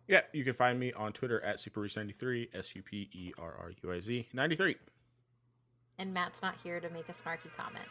Speaker 2: Yeah, you can find me on Twitter at SuperRuiz93, SUPERRUIZ 93.
Speaker 1: And Matt's not here to make a snarky comment.